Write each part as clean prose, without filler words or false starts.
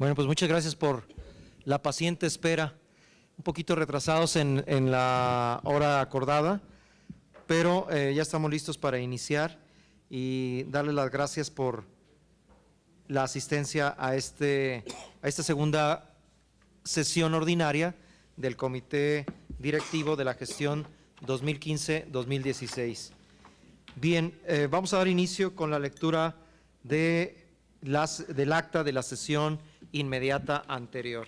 Bueno, pues muchas gracias por la paciente espera. Un poquito retrasados en la hora acordada, pero ya estamos listos para iniciar y darle las gracias por la asistencia a esta segunda sesión ordinaria del Comité Directivo de la Gestión 2015-2016. Bien, vamos a dar inicio con la lectura del acta de la sesión inmediata anterior.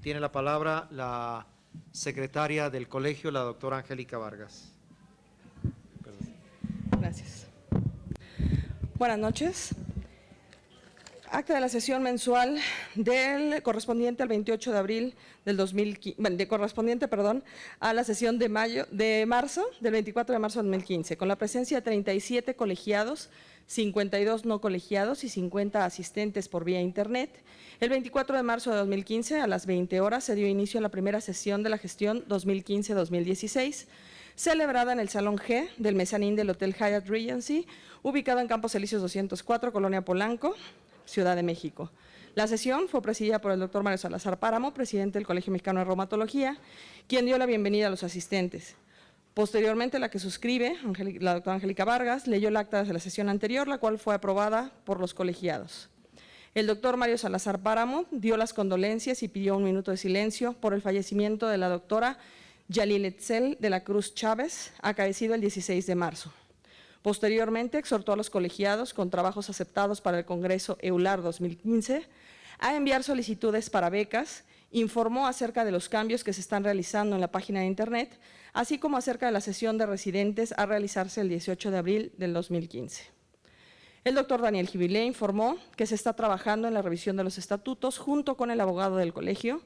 Tiene la palabra la secretaria del colegio, la doctora Angélica Vargas. Gracias. Buenas noches. Acta de la sesión mensual correspondiente al 28 de abril del 2015, correspondiente a la sesión del 24 de marzo de 2015, con la presencia de 37 colegiados, 52 no colegiados y 50 asistentes por vía internet. El 24 de marzo de 2015, a las 20 horas, se dio inicio a la primera sesión de la gestión 2015-2016, celebrada en el Salón G del mezanín del Hotel Hyatt Regency, ubicado en Campos Elíseos 204, Colonia Polanco, Ciudad de México. La sesión fue presidida por el doctor Mario Salazar Páramo, presidente del Colegio Mexicano de Reumatología, quien dio la bienvenida a los asistentes. Posteriormente, la que suscribe, la doctora Angélica Vargas, leyó el acta de la sesión anterior, la cual fue aprobada por los colegiados. El doctor Mario Salazar Páramo dio las condolencias y pidió 1 minuto de silencio por el fallecimiento de la doctora Yalil Etzel de la Cruz Chávez, acaecido el 16 de marzo. Posteriormente, exhortó a los colegiados con trabajos aceptados para el Congreso EULAR 2015 a enviar solicitudes para becas, informó acerca de los cambios que se están realizando en la página de Internet, así como acerca de la sesión de residentes a realizarse el 18 de abril del 2015. El doctor Daniel Gibilé informó que se está trabajando en la revisión de los estatutos junto con el abogado del colegio.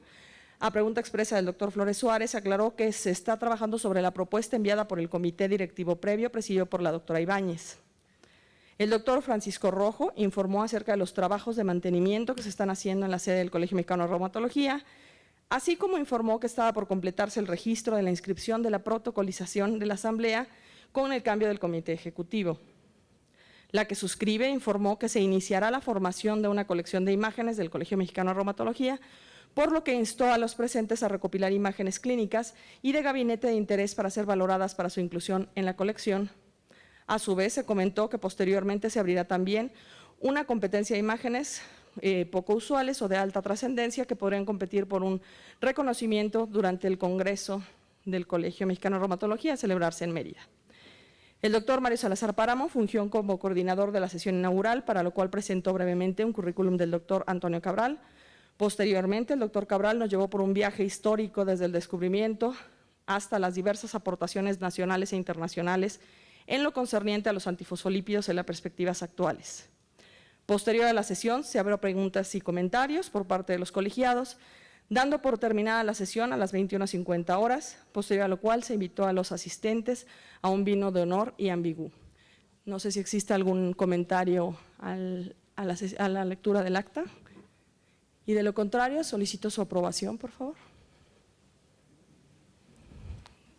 A pregunta expresa del doctor Flores Suárez, aclaró que se está trabajando sobre la propuesta enviada por el Comité Directivo Previo, presidido por la doctora Ibáñez. El doctor Francisco Rojo informó acerca de los trabajos de mantenimiento que se están haciendo en la sede del Colegio Mexicano de Reumatología, así como informó que estaba por completarse el registro de la inscripción de la protocolización de la asamblea con el cambio del comité ejecutivo. La que suscribe informó que se iniciará la formación de una colección de imágenes del Colegio Mexicano de Reumatología, por lo que instó a los presentes a recopilar imágenes clínicas y de gabinete de interés para ser valoradas para su inclusión en la colección. A su vez, se comentó que posteriormente se abrirá también una competencia de imágenes poco usuales o de alta trascendencia que podrían competir por un reconocimiento durante el Congreso del Colegio Mexicano de Reumatología a celebrarse en Mérida. El doctor Mario Salazar Páramo fungió como coordinador de la sesión inaugural, para lo cual presentó brevemente un currículum del doctor Antonio Cabral. Posteriormente, el doctor Cabral nos llevó por un viaje histórico desde el descubrimiento hasta las diversas aportaciones nacionales e internacionales en lo concerniente a los antifosfolípidos en las perspectivas actuales. Posterior a la sesión, se abrió preguntas y comentarios por parte de los colegiados, dando por terminada la sesión a las 21:50 horas, posterior a lo cual se invitó a los asistentes a un vino de honor y ambigú. No sé si existe algún comentario a la lectura del acta. Y de lo contrario, solicito su aprobación, por favor.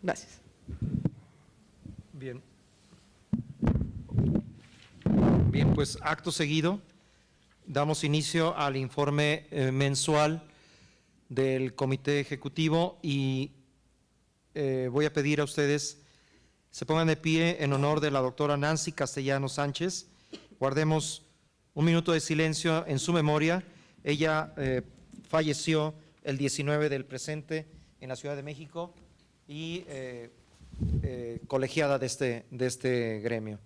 Gracias. Bien. Bien, pues acto seguido, damos inicio al informe mensual del Comité Ejecutivo y voy a pedir a ustedes se pongan de pie en honor de la doctora Nancy Castellanos Sánchez. Guardemos 1 minuto de silencio en su memoria. Ella falleció el 19 del presente en la Ciudad de México y colegiada de este gremio.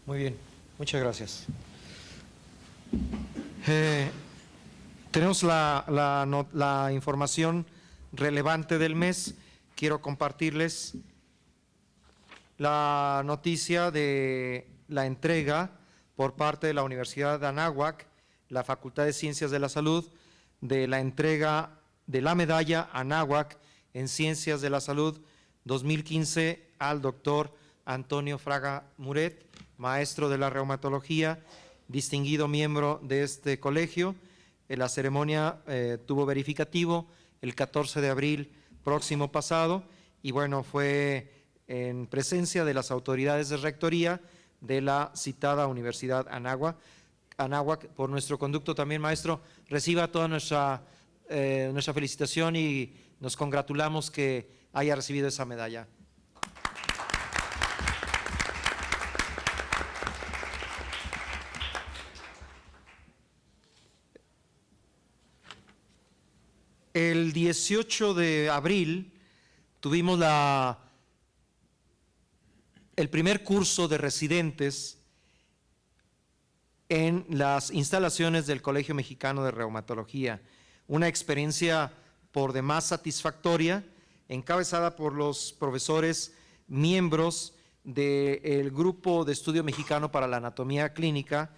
Muy bien, muchas gracias. Tenemos la información relevante del mes. Quiero compartirles la noticia de la entrega por parte de la Universidad de Anáhuac, la Facultad de Ciencias de la Salud, de la entrega de la medalla Anáhuac en Ciencias de la Salud 2015 al doctor Antonio Fraga Muret, maestro de la reumatología, distinguido miembro de este colegio. La ceremonia tuvo verificativo el 14 de abril próximo pasado y bueno, fue en presencia de las autoridades de rectoría de la citada Universidad Anáhuac. Por nuestro conducto también, maestro, reciba toda nuestra felicitación y nos congratulamos que haya recibido esa medalla. El 18 de abril tuvimos el primer curso de residentes en las instalaciones del Colegio Mexicano de Reumatología. Una experiencia por demás satisfactoria, encabezada por los profesores miembros del Grupo de Estudio Mexicano para la Anatomía Clínica.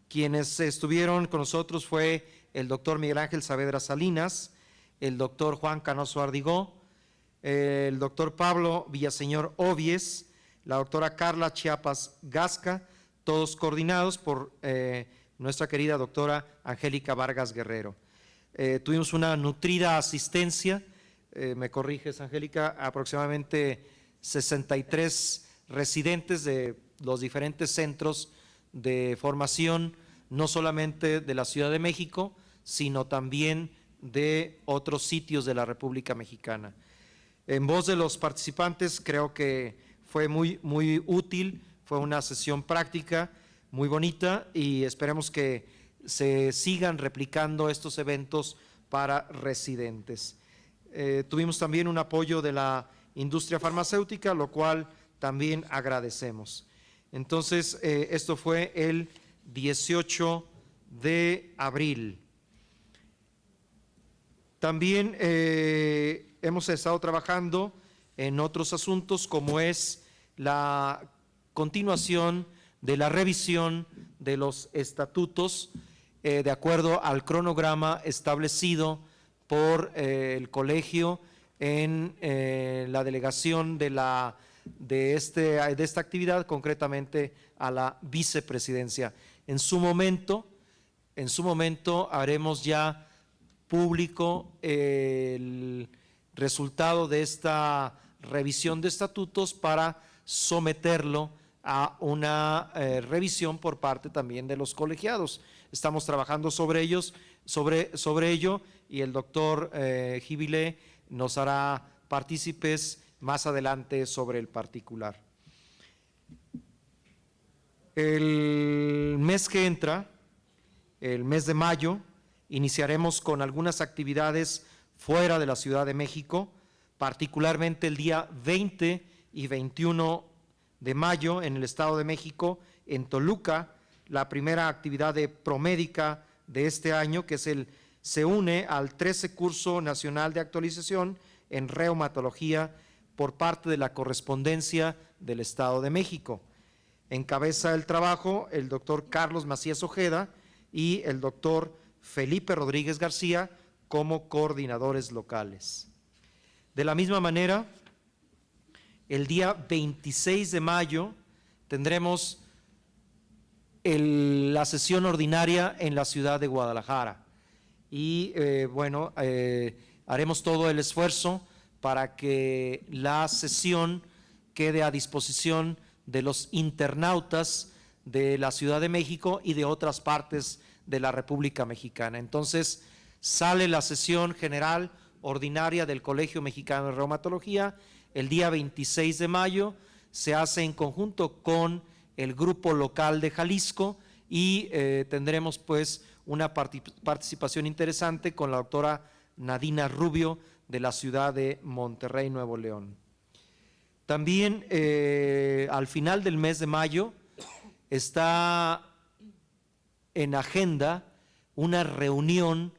Quienes estuvieron con nosotros fue el doctor Miguel Ángel Saavedra Salinas, el doctor Juan Canoso Ardigó, el doctor Pablo Villaseñor Ovies, la doctora Carla Chiapas Gasca, todos coordinados por nuestra querida doctora Angélica Vargas Guerrero. Tuvimos una nutrida asistencia, me corriges Angélica, aproximadamente 63 residentes de los diferentes centros de formación, no solamente de la Ciudad de México, sino también de otros sitios de la República Mexicana. En voz de los participantes, creo que fue muy útil, fue una sesión práctica muy bonita y esperemos que se sigan replicando estos eventos para residentes. Tuvimos también un apoyo de la industria farmacéutica, lo cual también agradecemos. Entonces, esto fue el 18 de abril. También hemos estado trabajando en otros asuntos, como es la continuación de la revisión de los estatutos de acuerdo al cronograma establecido por el colegio en la delegación de esta actividad, concretamente a la vicepresidencia. En su momento haremos ya público el resultado de esta revisión de estatutos para someterlo a una revisión por parte también de los colegiados. Estamos trabajando sobre ello y el doctor Gibilé nos hará partícipes más adelante sobre el particular. El mes que entra, el mes de mayo, iniciaremos con algunas actividades fuera de la Ciudad de México, particularmente el día 20 y 21 de mayo en el Estado de México, en Toluca, la primera actividad de Promédica de este año, que se une al 13 Curso Nacional de Actualización en Reumatología por parte de la Correspondencia del Estado de México. Encabeza el trabajo el doctor Carlos Macías Ojeda y el doctor Felipe Rodríguez García como coordinadores locales. De la misma manera, el día 26 de mayo tendremos la sesión ordinaria en la ciudad de Guadalajara y haremos todo el esfuerzo para que la sesión quede a disposición de los internautas de la Ciudad de México y de otras partes de la República Mexicana. Entonces, sale la sesión general ordinaria del Colegio Mexicano de Reumatología el día 26 de mayo, se hace en conjunto con el Grupo Local de Jalisco y tendremos pues una participación interesante con la doctora Nadina Rubio de la ciudad de Monterrey, Nuevo León. También al final del mes de mayo está en agenda una reunión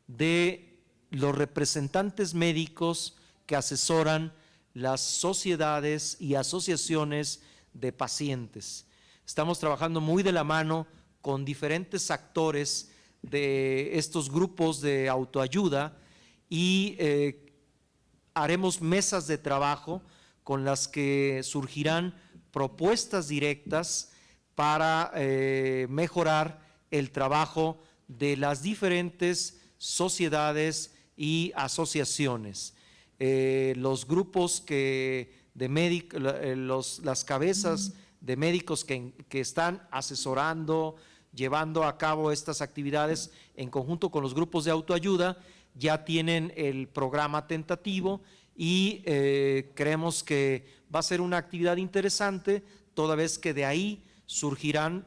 de los representantes médicos que asesoran las sociedades y asociaciones de pacientes. Estamos trabajando muy de la mano con diferentes actores de estos grupos de autoayuda y haremos mesas de trabajo con las que surgirán propuestas directas para mejorar el trabajo de las diferentes sociedades y asociaciones. Los grupos las cabezas de médicos que están asesorando, llevando a cabo estas actividades en conjunto con los grupos de autoayuda, ya tienen el programa tentativo y creemos que va a ser una actividad interesante, toda vez que de ahí surgirán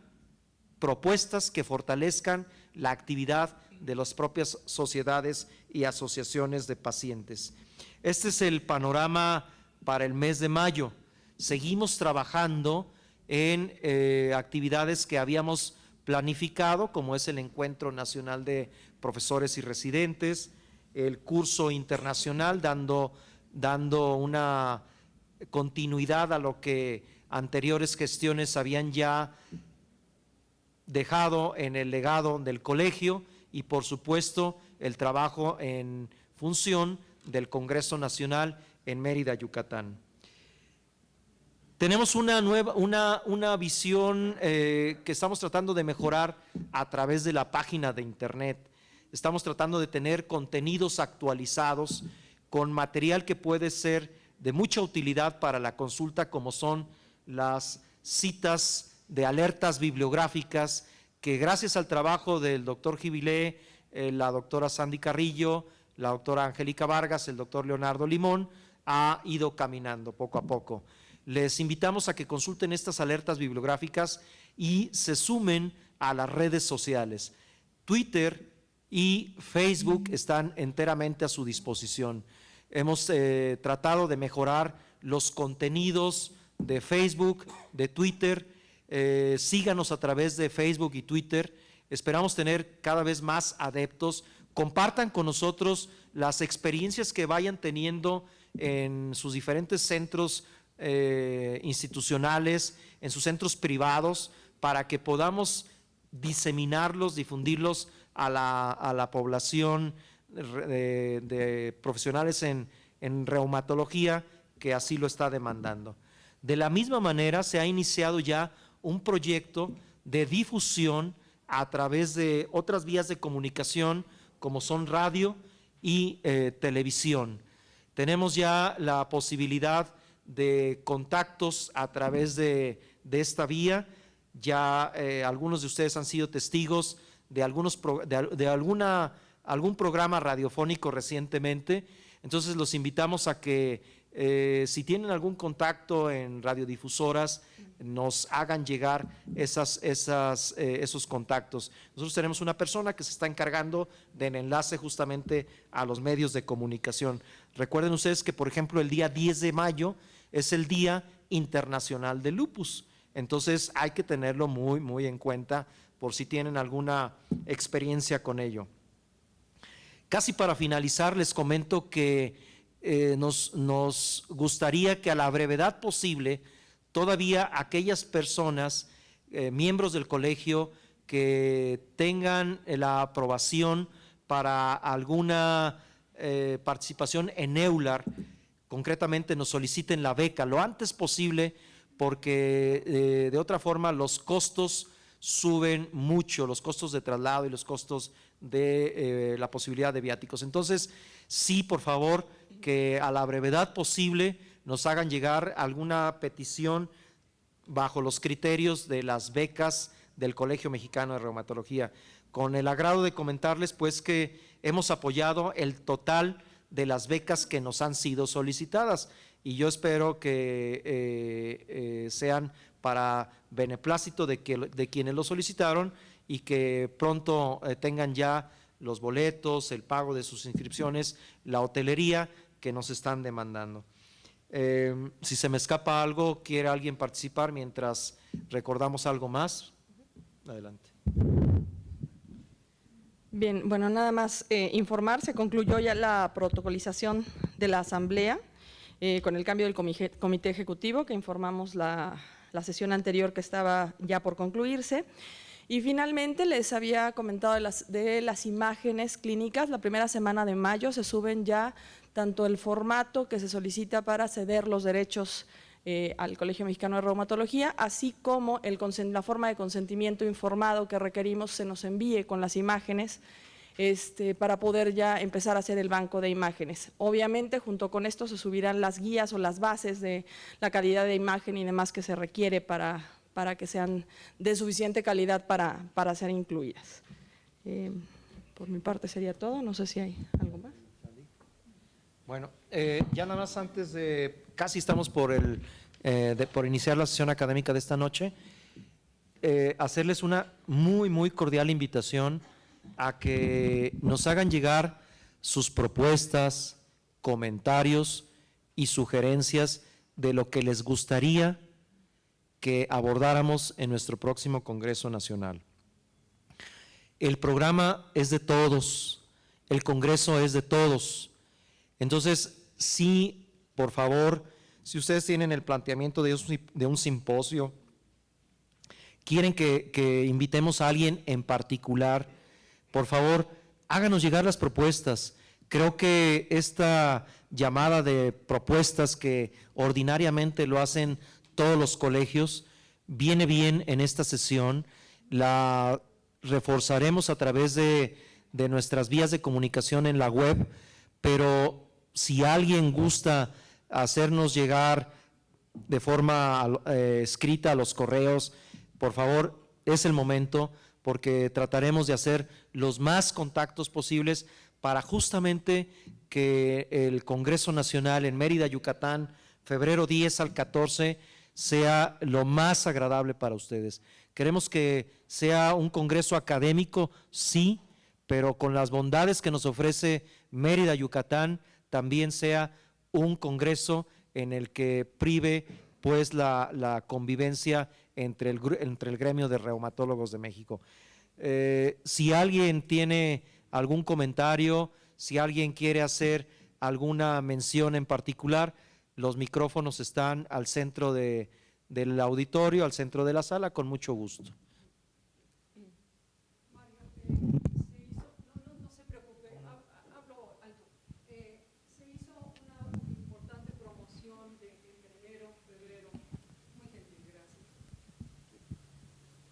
propuestas que fortalezcan la actividad de las propias sociedades y asociaciones de pacientes. Este es el panorama para el mes de mayo. Seguimos trabajando en actividades que habíamos planificado, como es el Encuentro Nacional de Profesores y Residentes, el curso internacional, dando una continuidad a lo que anteriores gestiones habían ya dejado en el legado del colegio, y por supuesto el trabajo en función del Congreso Nacional en Mérida, Yucatán. Tenemos una visión que estamos tratando de mejorar a través de la página de internet. Estamos tratando de tener contenidos actualizados con material que puede ser de mucha utilidad para la consulta, como son las citas de alertas bibliográficas, que gracias al trabajo del doctor Gibilé, la doctora Sandy Carrillo, la doctora Angélica Vargas, el doctor Leonardo Limón, ha ido caminando poco a poco. Les invitamos a que consulten estas alertas bibliográficas y se sumen a las redes sociales. Twitter y Facebook están enteramente a su disposición. Hemos tratado de mejorar los contenidos de Facebook, de Twitter. Síganos a través de Facebook y Twitter. Esperamos tener cada vez más adeptos. Compartan con nosotros las experiencias que vayan teniendo en sus diferentes centros institucionales, en sus centros privados, para que podamos diseminarlos, difundirlos a la población de profesionales en reumatología que así lo está demandando. De la misma manera, se ha iniciado ya un proyecto de difusión a través de otras vías de comunicación, como son radio y televisión. Tenemos ya la posibilidad de contactos a través de esta vía. Ya algunos de ustedes han sido testigos de algún programa radiofónico recientemente. Entonces los invitamos a que si tienen algún contacto en radiodifusoras, nos hagan llegar esos contactos. Nosotros tenemos una persona que se está encargando del enlace justamente a los medios de comunicación. Recuerden ustedes que, por ejemplo, el día 10 de mayo es el Día Internacional del Lupus. Entonces hay que tenerlo muy, muy en cuenta por si tienen alguna experiencia con ello. Casi para finalizar, les comento que nos gustaría que a la brevedad posible, todavía aquellas personas, miembros del colegio, que tengan la aprobación para alguna participación en EULAR, concretamente nos soliciten la beca lo antes posible, porque de otra forma los costos suben mucho, los costos de traslado y los costos de la posibilidad de viáticos. Entonces, sí, por favor, que a la brevedad posible nos hagan llegar alguna petición bajo los criterios de las becas del Colegio Mexicano de Reumatología. Con el agrado de comentarles, pues, que hemos apoyado el total de las becas que nos han sido solicitadas, y yo espero que sean para beneplácito de quienes lo solicitaron, y que pronto tengan ya los boletos, el pago de sus inscripciones, la hotelería que nos están demandando. Si se me escapa algo, ¿quiere alguien participar mientras recordamos algo más? Adelante. Bien, bueno, nada más informar, se concluyó ya la protocolización de la asamblea con el cambio del comité ejecutivo, que informamos la sesión anterior que estaba ya por concluirse. Y finalmente les había comentado de las imágenes clínicas. La primera semana de mayo se suben ya tanto el formato que se solicita para ceder los derechos al Colegio Mexicano de Reumatología, así como la forma de consentimiento informado que requerimos se nos envíe con las imágenes para poder ya empezar a hacer el banco de imágenes. Obviamente, junto con esto se subirán las guías o las bases de la calidad de imagen y demás que se requiere para que sean de suficiente calidad para ser incluidas. Por mi parte sería todo, no sé si hay algo más. Bueno, ya nada más antes de, casi estamos por iniciar la sesión académica de esta noche, hacerles una muy cordial invitación a que nos hagan llegar sus propuestas, comentarios y sugerencias de lo que les gustaría que abordáramos en nuestro próximo Congreso Nacional. El programa es de todos, el Congreso es de todos. Entonces, sí, por favor, si ustedes tienen el planteamiento de un simposio, quieren que invitemos a alguien en particular, por favor, háganos llegar las propuestas. Creo que esta llamada de propuestas que ordinariamente lo hacen todos los colegios, viene bien en esta sesión. La reforzaremos a través de nuestras vías de comunicación en la web, pero si alguien gusta hacernos llegar de forma escrita a los correos, por favor, es el momento, porque trataremos de hacer los más contactos posibles para justamente que el Congreso Nacional en Mérida, Yucatán, febrero 10 al 14, sea lo más agradable para ustedes. Queremos que sea un congreso académico, sí, pero con las bondades que nos ofrece Mérida, Yucatán, también sea un congreso en el que prive pues la convivencia entre el gremio de reumatólogos de México. Si alguien tiene algún comentario, si alguien quiere hacer alguna mención en particular, los micrófonos están al centro del auditorio, al centro de la sala, con mucho gusto. No se preocupe, hablo alto. Se hizo una importante promoción entre enero, febrero. Muy gentil, gracias.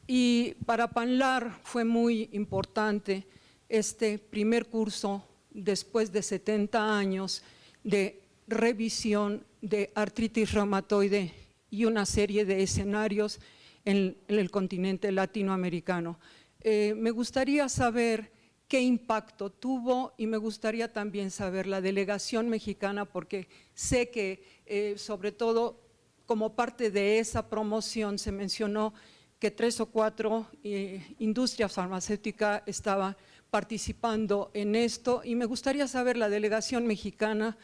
Y para PANLAR fue muy importante este primer curso después de 70 años de revisión de artritis reumatoide y una serie de escenarios en el continente latinoamericano. Me gustaría saber qué impacto tuvo y me gustaría también saber la delegación mexicana, porque sé que sobre todo como parte de esa promoción se mencionó que 3 o 4 industrias farmacéuticas estaban participando en esto y me gustaría saber la delegación mexicana,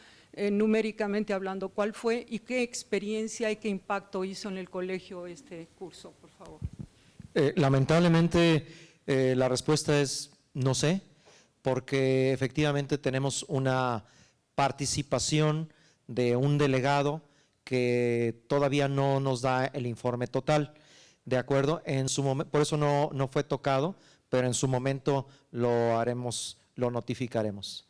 numéricamente hablando, cuál fue y qué experiencia y qué impacto hizo en el colegio este curso, por favor. Lamentablemente la respuesta es no sé, porque efectivamente tenemos una participación de un delegado que todavía no nos da el informe total, ¿de acuerdo? Por eso no fue tocado, pero en su momento lo haremos, lo notificaremos.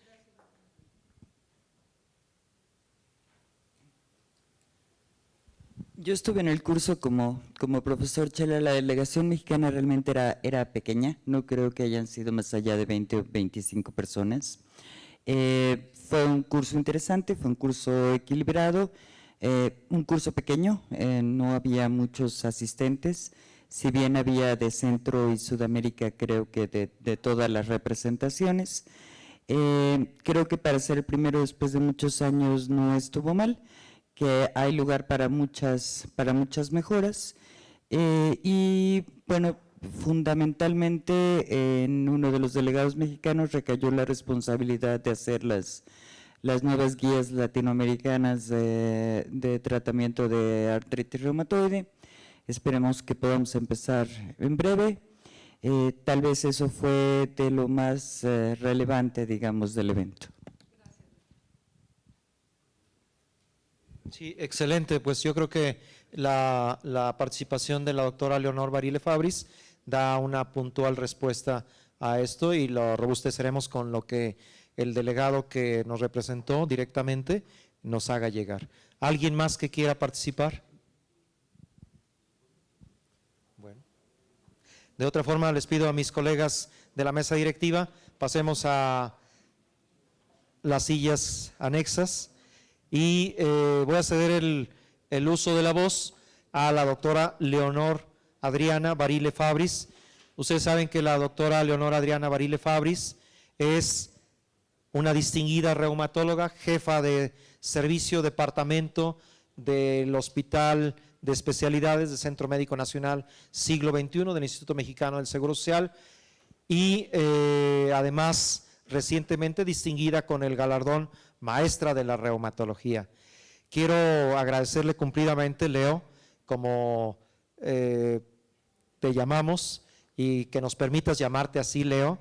Yo estuve en el curso como profesor Chela. La delegación mexicana realmente era pequeña, no creo que hayan sido más allá de 20 o 25 personas. Fue un curso interesante, fue un curso equilibrado, un curso pequeño, no había muchos asistentes, si bien había de Centro y Sudamérica, creo que de todas las representaciones. Creo que para ser el primero después de muchos años no estuvo mal, que hay lugar para muchas mejoras y bueno, fundamentalmente en uno de los delegados mexicanos recayó la responsabilidad de hacer las nuevas guías latinoamericanas de tratamiento de artritis reumatoide. Esperemos que podamos empezar en breve. Tal vez eso fue de lo más relevante, digamos, del evento. Sí, excelente. Pues yo creo que la participación de la doctora Leonor Barile Fabris da una puntual respuesta a esto y lo robusteceremos con lo que el delegado que nos representó directamente nos haga llegar. ¿Alguien más que quiera participar? Bueno. De otra forma, les pido a mis colegas de la mesa directiva, pasemos a las sillas anexas y voy a ceder el uso de la voz a la doctora Leonor Adriana Barile Fabris. Ustedes saben que la doctora Leonor Adriana Barile Fabris es una distinguida reumatóloga, jefa de servicio departamento del Hospital de Especialidades del Centro Médico Nacional Siglo XXI del Instituto Mexicano del Seguro Social y además recientemente distinguida con el galardón Maestra de la Reumatología. Quiero agradecerle cumplidamente, Leo, como te llamamos y que nos permitas llamarte así, Leo,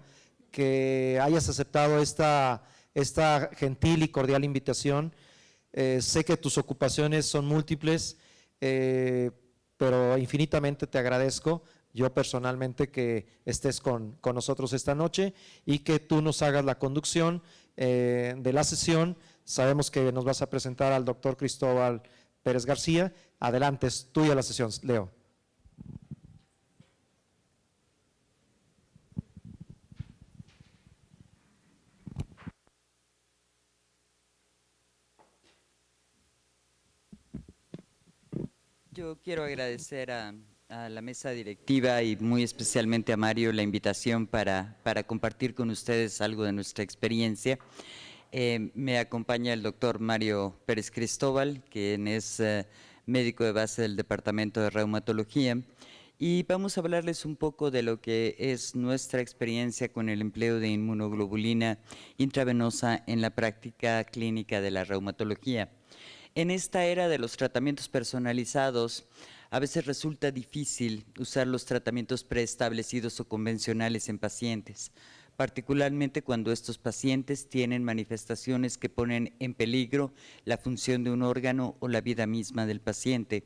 que hayas aceptado esta gentil y cordial invitación. Sé que tus ocupaciones son múltiples, pero infinitamente te agradezco yo personalmente que estés con nosotros esta noche y que tú nos hagas la conducción de la sesión. Sabemos que nos vas a presentar al doctor Cristóbal Pérez García. Adelante, es tuya la sesión, Leo. Yo quiero agradecer a la mesa directiva y muy especialmente a Mario la invitación para compartir con ustedes algo de nuestra experiencia. Me acompaña el doctor Mario Pérez Cristóbal, quien es médico de base del Departamento de Reumatología, y vamos a hablarles un poco de lo que es nuestra experiencia con el empleo de inmunoglobulina intravenosa en la práctica clínica de la reumatología. En esta era de los tratamientos personalizados, a veces resulta difícil usar los tratamientos preestablecidos o convencionales en pacientes, particularmente cuando estos pacientes tienen manifestaciones que ponen en peligro la función de un órgano o la vida misma del paciente,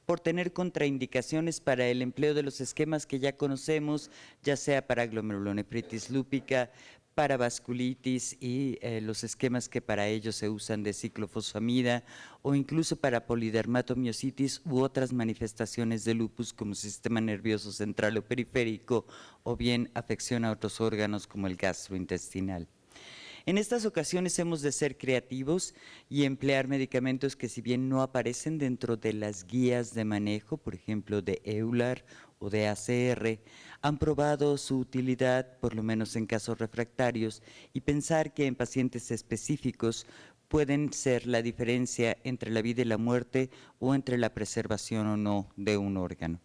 por tener contraindicaciones para el empleo de los esquemas que ya conocemos, ya sea para glomerulonefritis lúpica, para vasculitis y los esquemas que para ello se usan de ciclofosfamida o incluso para polidermatomiositis u otras manifestaciones de lupus como sistema nervioso central o periférico o bien afección a otros órganos como el gastrointestinal. En estas ocasiones hemos de ser creativos y emplear medicamentos que si bien no aparecen dentro de las guías de manejo, por ejemplo de EULAR o de ACR, han probado su utilidad, por lo menos en casos refractarios, y pensar que en pacientes específicos pueden ser la diferencia entre la vida y la muerte o entre la preservación o no de un órgano.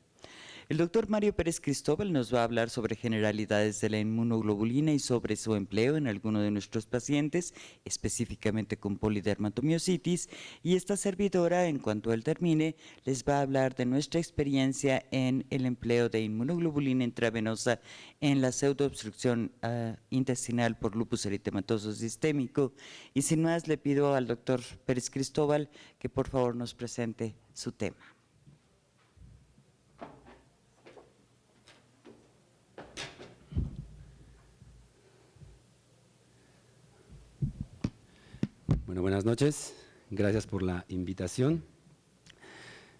El doctor Mario Pérez Cristóbal nos va a hablar sobre generalidades de la inmunoglobulina y sobre su empleo en alguno de nuestros pacientes, específicamente con polidermatomiositis, y esta servidora, en cuanto él termine, les va a hablar de nuestra experiencia en el empleo de inmunoglobulina intravenosa en la pseudoobstrucción intestinal por lupus eritematoso sistémico. Y sin más, le pido al doctor Pérez Cristóbal que por favor nos presente su tema. Bueno, buenas noches. Gracias por la invitación.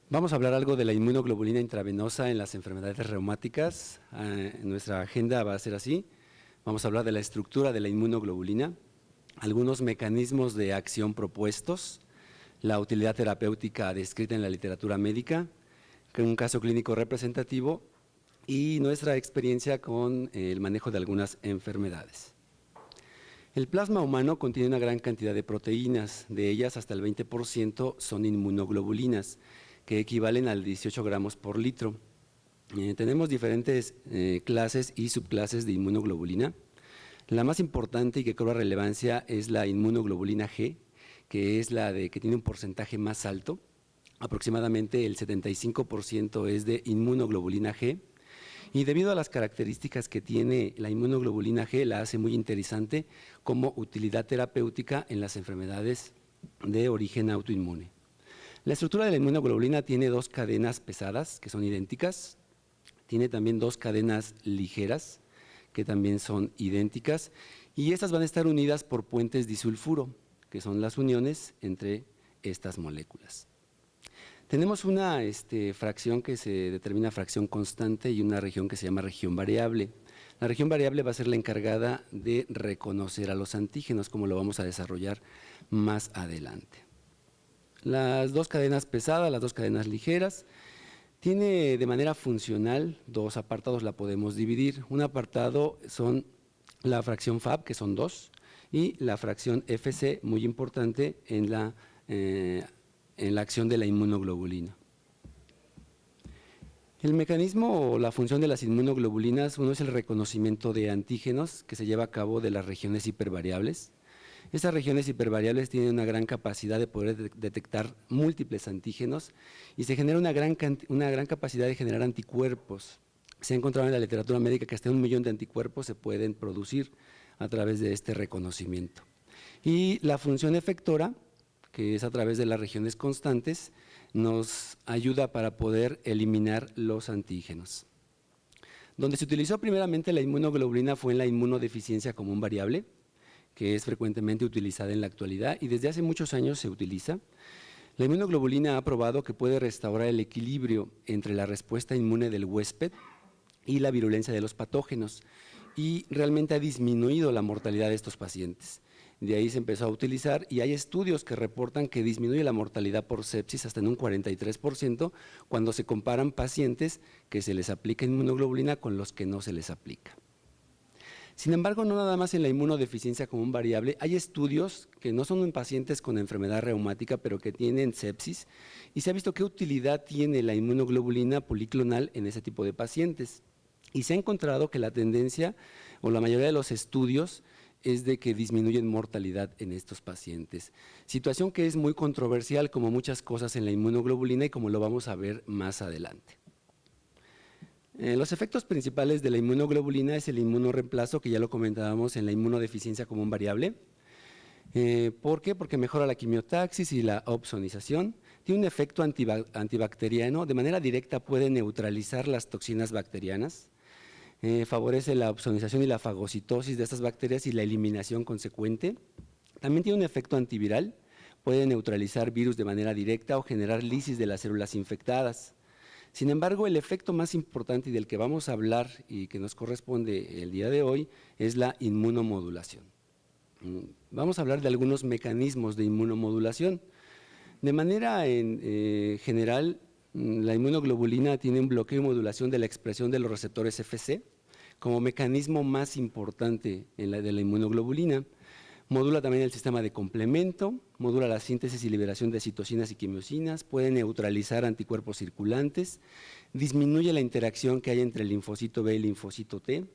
Vamos a hablar algo de la inmunoglobulina intravenosa en las enfermedades reumáticas. Nuestra agenda va a ser así. Vamos a hablar de la estructura de la inmunoglobulina, algunos mecanismos de acción propuestos, la utilidad terapéutica descrita en la literatura médica, un caso clínico representativo y nuestra experiencia con el manejo de algunas enfermedades. El plasma humano contiene una gran cantidad de proteínas, de ellas hasta el 20% son inmunoglobulinas, que equivalen al 18 gramos por litro. Tenemos diferentes clases y subclases de inmunoglobulina. La más importante y que cobra relevancia es la inmunoglobulina G, que es la que tiene un porcentaje más alto. Aproximadamente el 75% es de inmunoglobulina G. Y debido a las características que tiene la inmunoglobulina G, la hace muy interesante como utilidad terapéutica en las enfermedades de origen autoinmune. La estructura de la inmunoglobulina tiene 2 cadenas pesadas, que son idénticas. Tiene también 2 cadenas ligeras, que también son idénticas. Y estas van a estar unidas por puentes disulfuro, que son las uniones entre estas moléculas. Tenemos una fracción que se determina fracción constante y una región que se llama región variable. La región variable va a ser la encargada de reconocer a los antígenos, como lo vamos a desarrollar más adelante. Las 2 cadenas pesadas, las 2 cadenas ligeras, tiene de manera funcional 2 apartados, la podemos dividir. Un apartado son la fracción Fab, que son 2, y la fracción FC, muy importante en la acción de la inmunoglobulina. El mecanismo o la función de las inmunoglobulinas, uno es el reconocimiento de antígenos que se lleva a cabo de las regiones hipervariables. Estas regiones hipervariables tienen una gran capacidad de poder detectar múltiples antígenos y se genera una gran capacidad de generar anticuerpos. Se ha encontrado en la literatura médica que hasta 1 millón de anticuerpos se pueden producir a través de este reconocimiento. Y la función efectora, que es a través de las regiones constantes, nos ayuda para poder eliminar los antígenos. Donde se utilizó primeramente la inmunoglobulina fue en la inmunodeficiencia común variable, que es frecuentemente utilizada en la actualidad y desde hace muchos años se utiliza. La inmunoglobulina ha probado que puede restaurar el equilibrio entre la respuesta inmune del huésped y la virulencia de los patógenos, y realmente ha disminuido la mortalidad de estos pacientes. De ahí se empezó a utilizar y hay estudios que reportan que disminuye la mortalidad por sepsis hasta en un 43% cuando se comparan pacientes que se les aplica inmunoglobulina con los que no se les aplica. Sin embargo, no nada más en la inmunodeficiencia común variable, hay estudios que no son en pacientes con enfermedad reumática, pero que tienen sepsis, y se ha visto qué utilidad tiene la inmunoglobulina policlonal en ese tipo de pacientes. Y se ha encontrado que la tendencia, o la mayoría de los estudios, es de que disminuyen mortalidad en estos pacientes. Situación que es muy controversial, como muchas cosas en la inmunoglobulina y como lo vamos a ver más adelante. Los efectos principales de la inmunoglobulina es el inmunoreemplazo, que ya lo comentábamos en la inmunodeficiencia común variable. ¿Por qué? Porque mejora la quimiotaxis y la opsonización. Tiene un efecto antibacteriano, de manera directa puede neutralizar las toxinas bacterianas. Favorece la opsonización y la fagocitosis de estas bacterias y la eliminación consecuente. También tiene un efecto antiviral, puede neutralizar virus de manera directa o generar lisis de las células infectadas. Sin embargo, el efecto más importante y del que vamos a hablar y que nos corresponde el día de hoy es la inmunomodulación. Vamos a hablar de algunos mecanismos de inmunomodulación. De manera general, la inmunoglobulina tiene un bloqueo y modulación de la expresión de los receptores FC como mecanismo más importante de la inmunoglobulina. Modula también el sistema de complemento, modula la síntesis y liberación de citocinas y quimiosinas, puede neutralizar anticuerpos circulantes, disminuye la interacción que hay entre el linfocito B y el linfocito T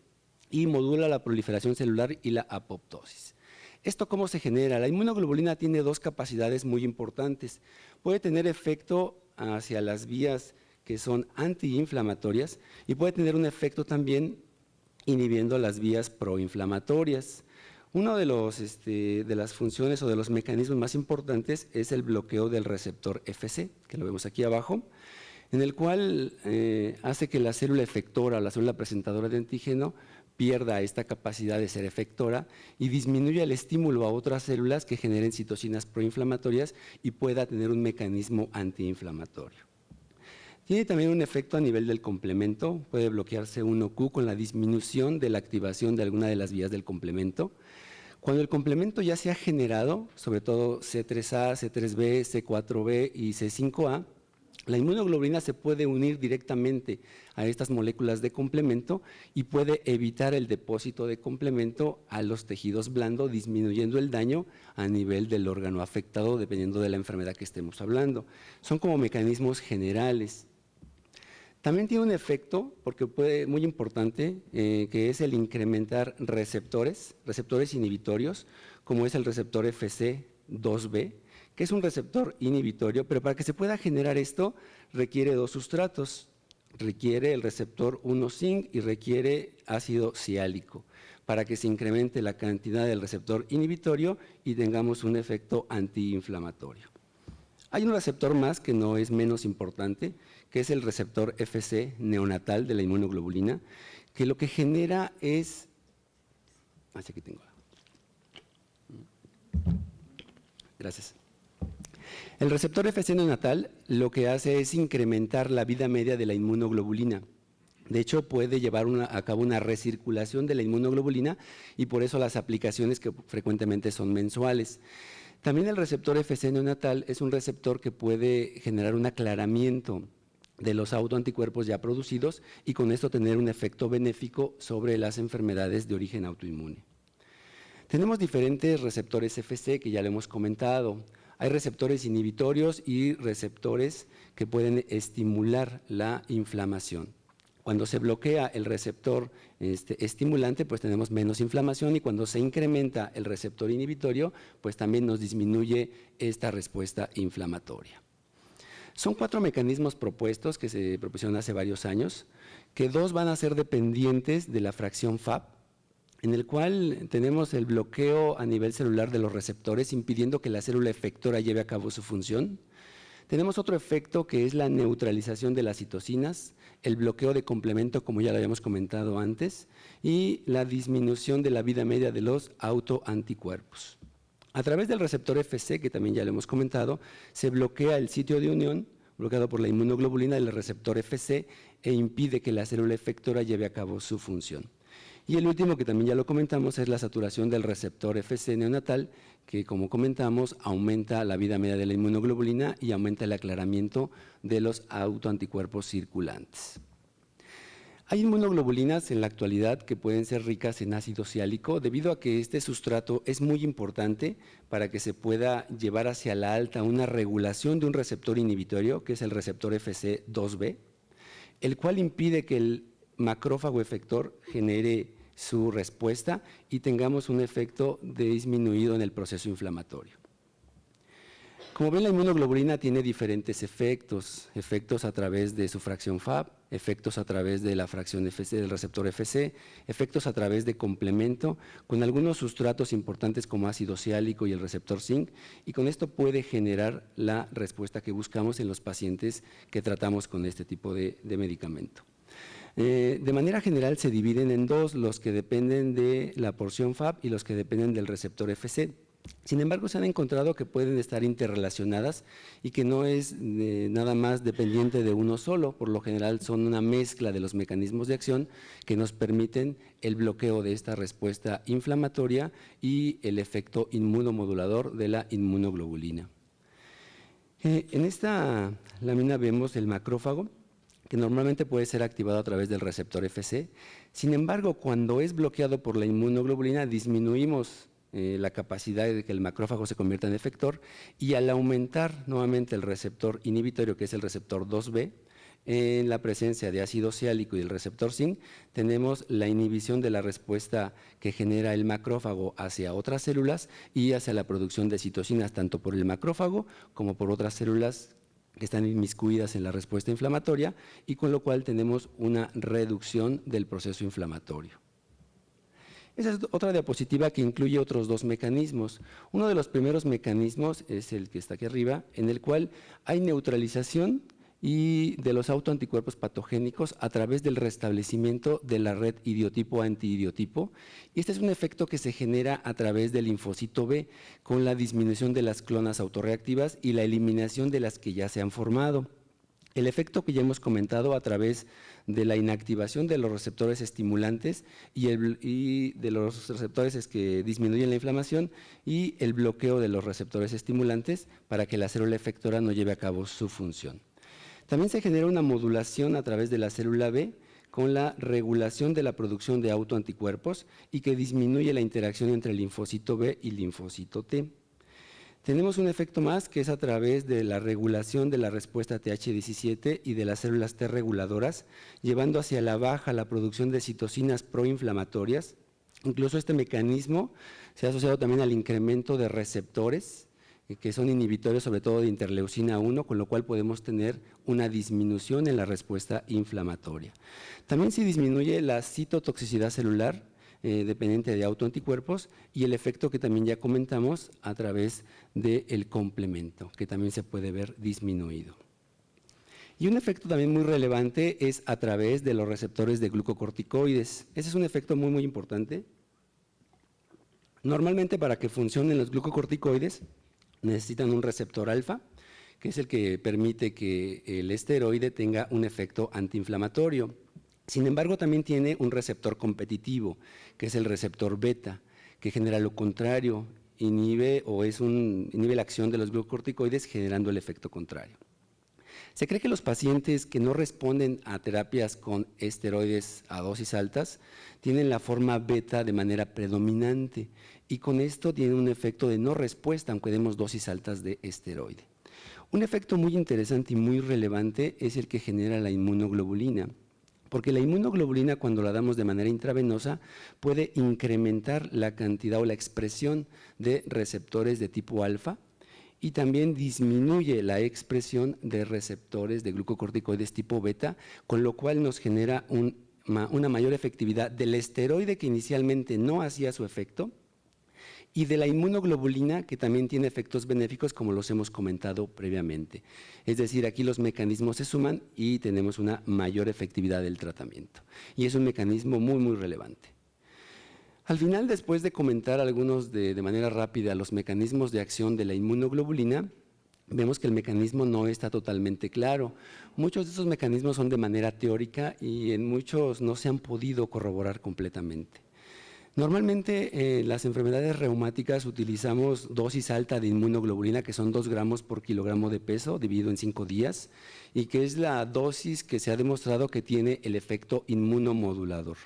y modula la proliferación celular y la apoptosis. ¿Esto cómo se genera? La inmunoglobulina tiene 2 capacidades muy importantes. Puede tener efecto hacia las vías que son antiinflamatorias y puede tener un efecto también inhibiendo las vías proinflamatorias. Uno de las funciones o de los mecanismos más importantes es el bloqueo del receptor FC, que lo vemos aquí abajo, en el cual hace que la célula efectora o la célula presentadora de antígeno pierda esta capacidad de ser efectora y disminuya el estímulo a otras células que generen citocinas proinflamatorias y pueda tener un mecanismo antiinflamatorio. Tiene también un efecto a nivel del complemento, puede bloquearse 1Q con la disminución de la activación de alguna de las vías del complemento. Cuando el complemento ya se ha generado, sobre todo C3A, C3B, C4B y C5A, la inmunoglobulina se puede unir directamente a estas moléculas de complemento y puede evitar el depósito de complemento a los tejidos blandos, disminuyendo el daño a nivel del órgano afectado, dependiendo de la enfermedad que estemos hablando. Son como mecanismos generales. También tiene un efecto, porque muy importante, que es el incrementar receptores inhibitorios, como es el receptor FC2B, que es un receptor inhibitorio, pero para que se pueda generar esto requiere 2 sustratos. requiere el receptor 1-zinc y requiere ácido siálico para que se incremente la cantidad del receptor inhibitorio y tengamos un efecto antiinflamatorio. Hay un receptor más que no es menos importante, que es el receptor Fc neonatal de la inmunoglobulina, que lo que genera es… Aquí tengo. Gracias. El receptor Fc neonatal lo que hace es incrementar la vida media de la inmunoglobulina. De hecho, puede llevar a cabo una recirculación de la inmunoglobulina y por eso las aplicaciones que frecuentemente son mensuales. También el receptor Fc neonatal es un receptor que puede generar un aclaramiento de los autoanticuerpos ya producidos y con esto tener un efecto benéfico sobre las enfermedades de origen autoinmune. Tenemos diferentes receptores Fc que ya lo hemos comentado. Hay receptores inhibitorios y receptores que pueden estimular la inflamación. Cuando se bloquea el receptor estimulante, pues tenemos menos inflamación y cuando se incrementa el receptor inhibitorio, pues también nos disminuye esta respuesta inflamatoria. Son 4 mecanismos propuestos que se propusieron hace varios años, que 2 van a ser dependientes de la fracción Fab, en el cual tenemos el bloqueo a nivel celular de los receptores, impidiendo que la célula efectora lleve a cabo su función. Tenemos otro efecto que es la neutralización de las citocinas, el bloqueo de complemento, como ya lo habíamos comentado antes, y la disminución de la vida media de los autoanticuerpos. A través del receptor Fc, que también ya lo hemos comentado, se bloquea el sitio de unión, bloqueado por la inmunoglobulina del receptor Fc, e impide que la célula efectora lleve a cabo su función. Y el último, que también ya lo comentamos, es la saturación del receptor Fc neonatal, que como comentamos, aumenta la vida media de la inmunoglobulina y aumenta el aclaramiento de los autoanticuerpos circulantes. Hay inmunoglobulinas en la actualidad que pueden ser ricas en ácido siálico debido a que este sustrato es muy importante para que se pueda llevar hacia la alta una regulación de un receptor inhibitorio, que es el receptor Fc2b, el cual impide que el macrófago efector genere su respuesta y tengamos un efecto disminuido en el proceso inflamatorio. Como ven, la inmunoglobulina tiene diferentes efectos a través de su fracción Fab, efectos a través de la fracción Fc del receptor Fc, efectos a través de complemento, con algunos sustratos importantes como ácido siálico y el receptor zinc, y con esto puede generar la respuesta que buscamos en los pacientes que tratamos con este tipo de medicamento. De manera general se dividen en 2, los que dependen de la porción Fab y los que dependen del receptor Fc. Sin embargo, se han encontrado que pueden estar interrelacionadas y que no es nada más dependiente de uno solo. Por lo general son una mezcla de los mecanismos de acción que nos permiten el bloqueo de esta respuesta inflamatoria y el efecto inmunomodulador de la inmunoglobulina. En esta lámina vemos el macrófago, que normalmente puede ser activado a través del receptor Fc. Sin embargo, cuando es bloqueado por la inmunoglobulina, disminuimos la capacidad de que el macrófago se convierta en efector, y al aumentar nuevamente el receptor inhibitorio, que es el receptor 2b, en la presencia de ácido siálico y el receptor zinc, tenemos la inhibición de la respuesta que genera el macrófago hacia otras células y hacia la producción de citocinas, tanto por el macrófago como por otras células que están inmiscuidas en la respuesta inflamatoria, y con lo cual tenemos una reducción del proceso inflamatorio. Esa es otra diapositiva que incluye otros 2 mecanismos. Uno de los primeros mecanismos es el que está aquí arriba, en el cual hay neutralización y de los autoanticuerpos patogénicos a través del restablecimiento de la red idiotipo-antiidiotipo. Y este es un efecto que se genera a través del linfocito B, con la disminución de las clonas autorreactivas y la eliminación de las que ya se han formado. El efecto que ya hemos comentado a través de la inactivación de los receptores estimulantes y de los receptores que disminuyen la inflamación, y el bloqueo de los receptores estimulantes para que la célula efectora no lleve a cabo su función. También se genera una modulación a través de la célula B con la regulación de la producción de autoanticuerpos y que disminuye la interacción entre linfocito B y linfocito T. Tenemos un efecto más que es a través de la regulación de la respuesta Th17 y de las células T reguladoras, llevando hacia la baja la producción de citocinas proinflamatorias. Incluso este mecanismo se ha asociado también al incremento de receptores que son inhibitorios sobre todo de interleucina 1, con lo cual podemos tener una disminución en la respuesta inflamatoria. También se disminuye la citotoxicidad celular dependiente de autoanticuerpos y el efecto que también ya comentamos a través del complemento, que también se puede ver disminuido. Y un efecto también muy relevante es a través de los receptores de glucocorticoides. Ese es un efecto muy, muy importante. Normalmente para que funcionen los glucocorticoides necesitan un receptor alfa, que es el que permite que el esteroide tenga un efecto antiinflamatorio. Sin embargo, también tiene un receptor competitivo, que es el receptor beta, que genera lo contrario, inhibe la acción de los glucocorticoides generando el efecto contrario. Se cree que los pacientes que no responden a terapias con esteroides a dosis altas tienen la forma beta de manera predominante y con esto tienen un efecto de no respuesta aunque demos dosis altas de esteroide. Un efecto muy interesante y muy relevante es el que genera la inmunoglobulina, porque la inmunoglobulina cuando la damos de manera intravenosa puede incrementar la cantidad o la expresión de receptores de tipo alfa, y también disminuye la expresión de receptores de glucocorticoides tipo beta, con lo cual nos genera una mayor efectividad del esteroide que inicialmente no hacía su efecto y de la inmunoglobulina que también tiene efectos benéficos como los hemos comentado previamente. Es decir, aquí los mecanismos se suman y tenemos una mayor efectividad del tratamiento y es un mecanismo muy, muy relevante. Al final, después de comentar algunos de manera rápida los mecanismos de acción de la inmunoglobulina, vemos que el mecanismo no está totalmente claro. Muchos de esos mecanismos son de manera teórica y en muchos no se han podido corroborar completamente. Normalmente en las enfermedades reumáticas utilizamos dosis alta de inmunoglobulina, que son 2 gramos por kilogramo de peso dividido en 5 días, y que es la dosis que se ha demostrado que tiene el efecto inmunomodulador.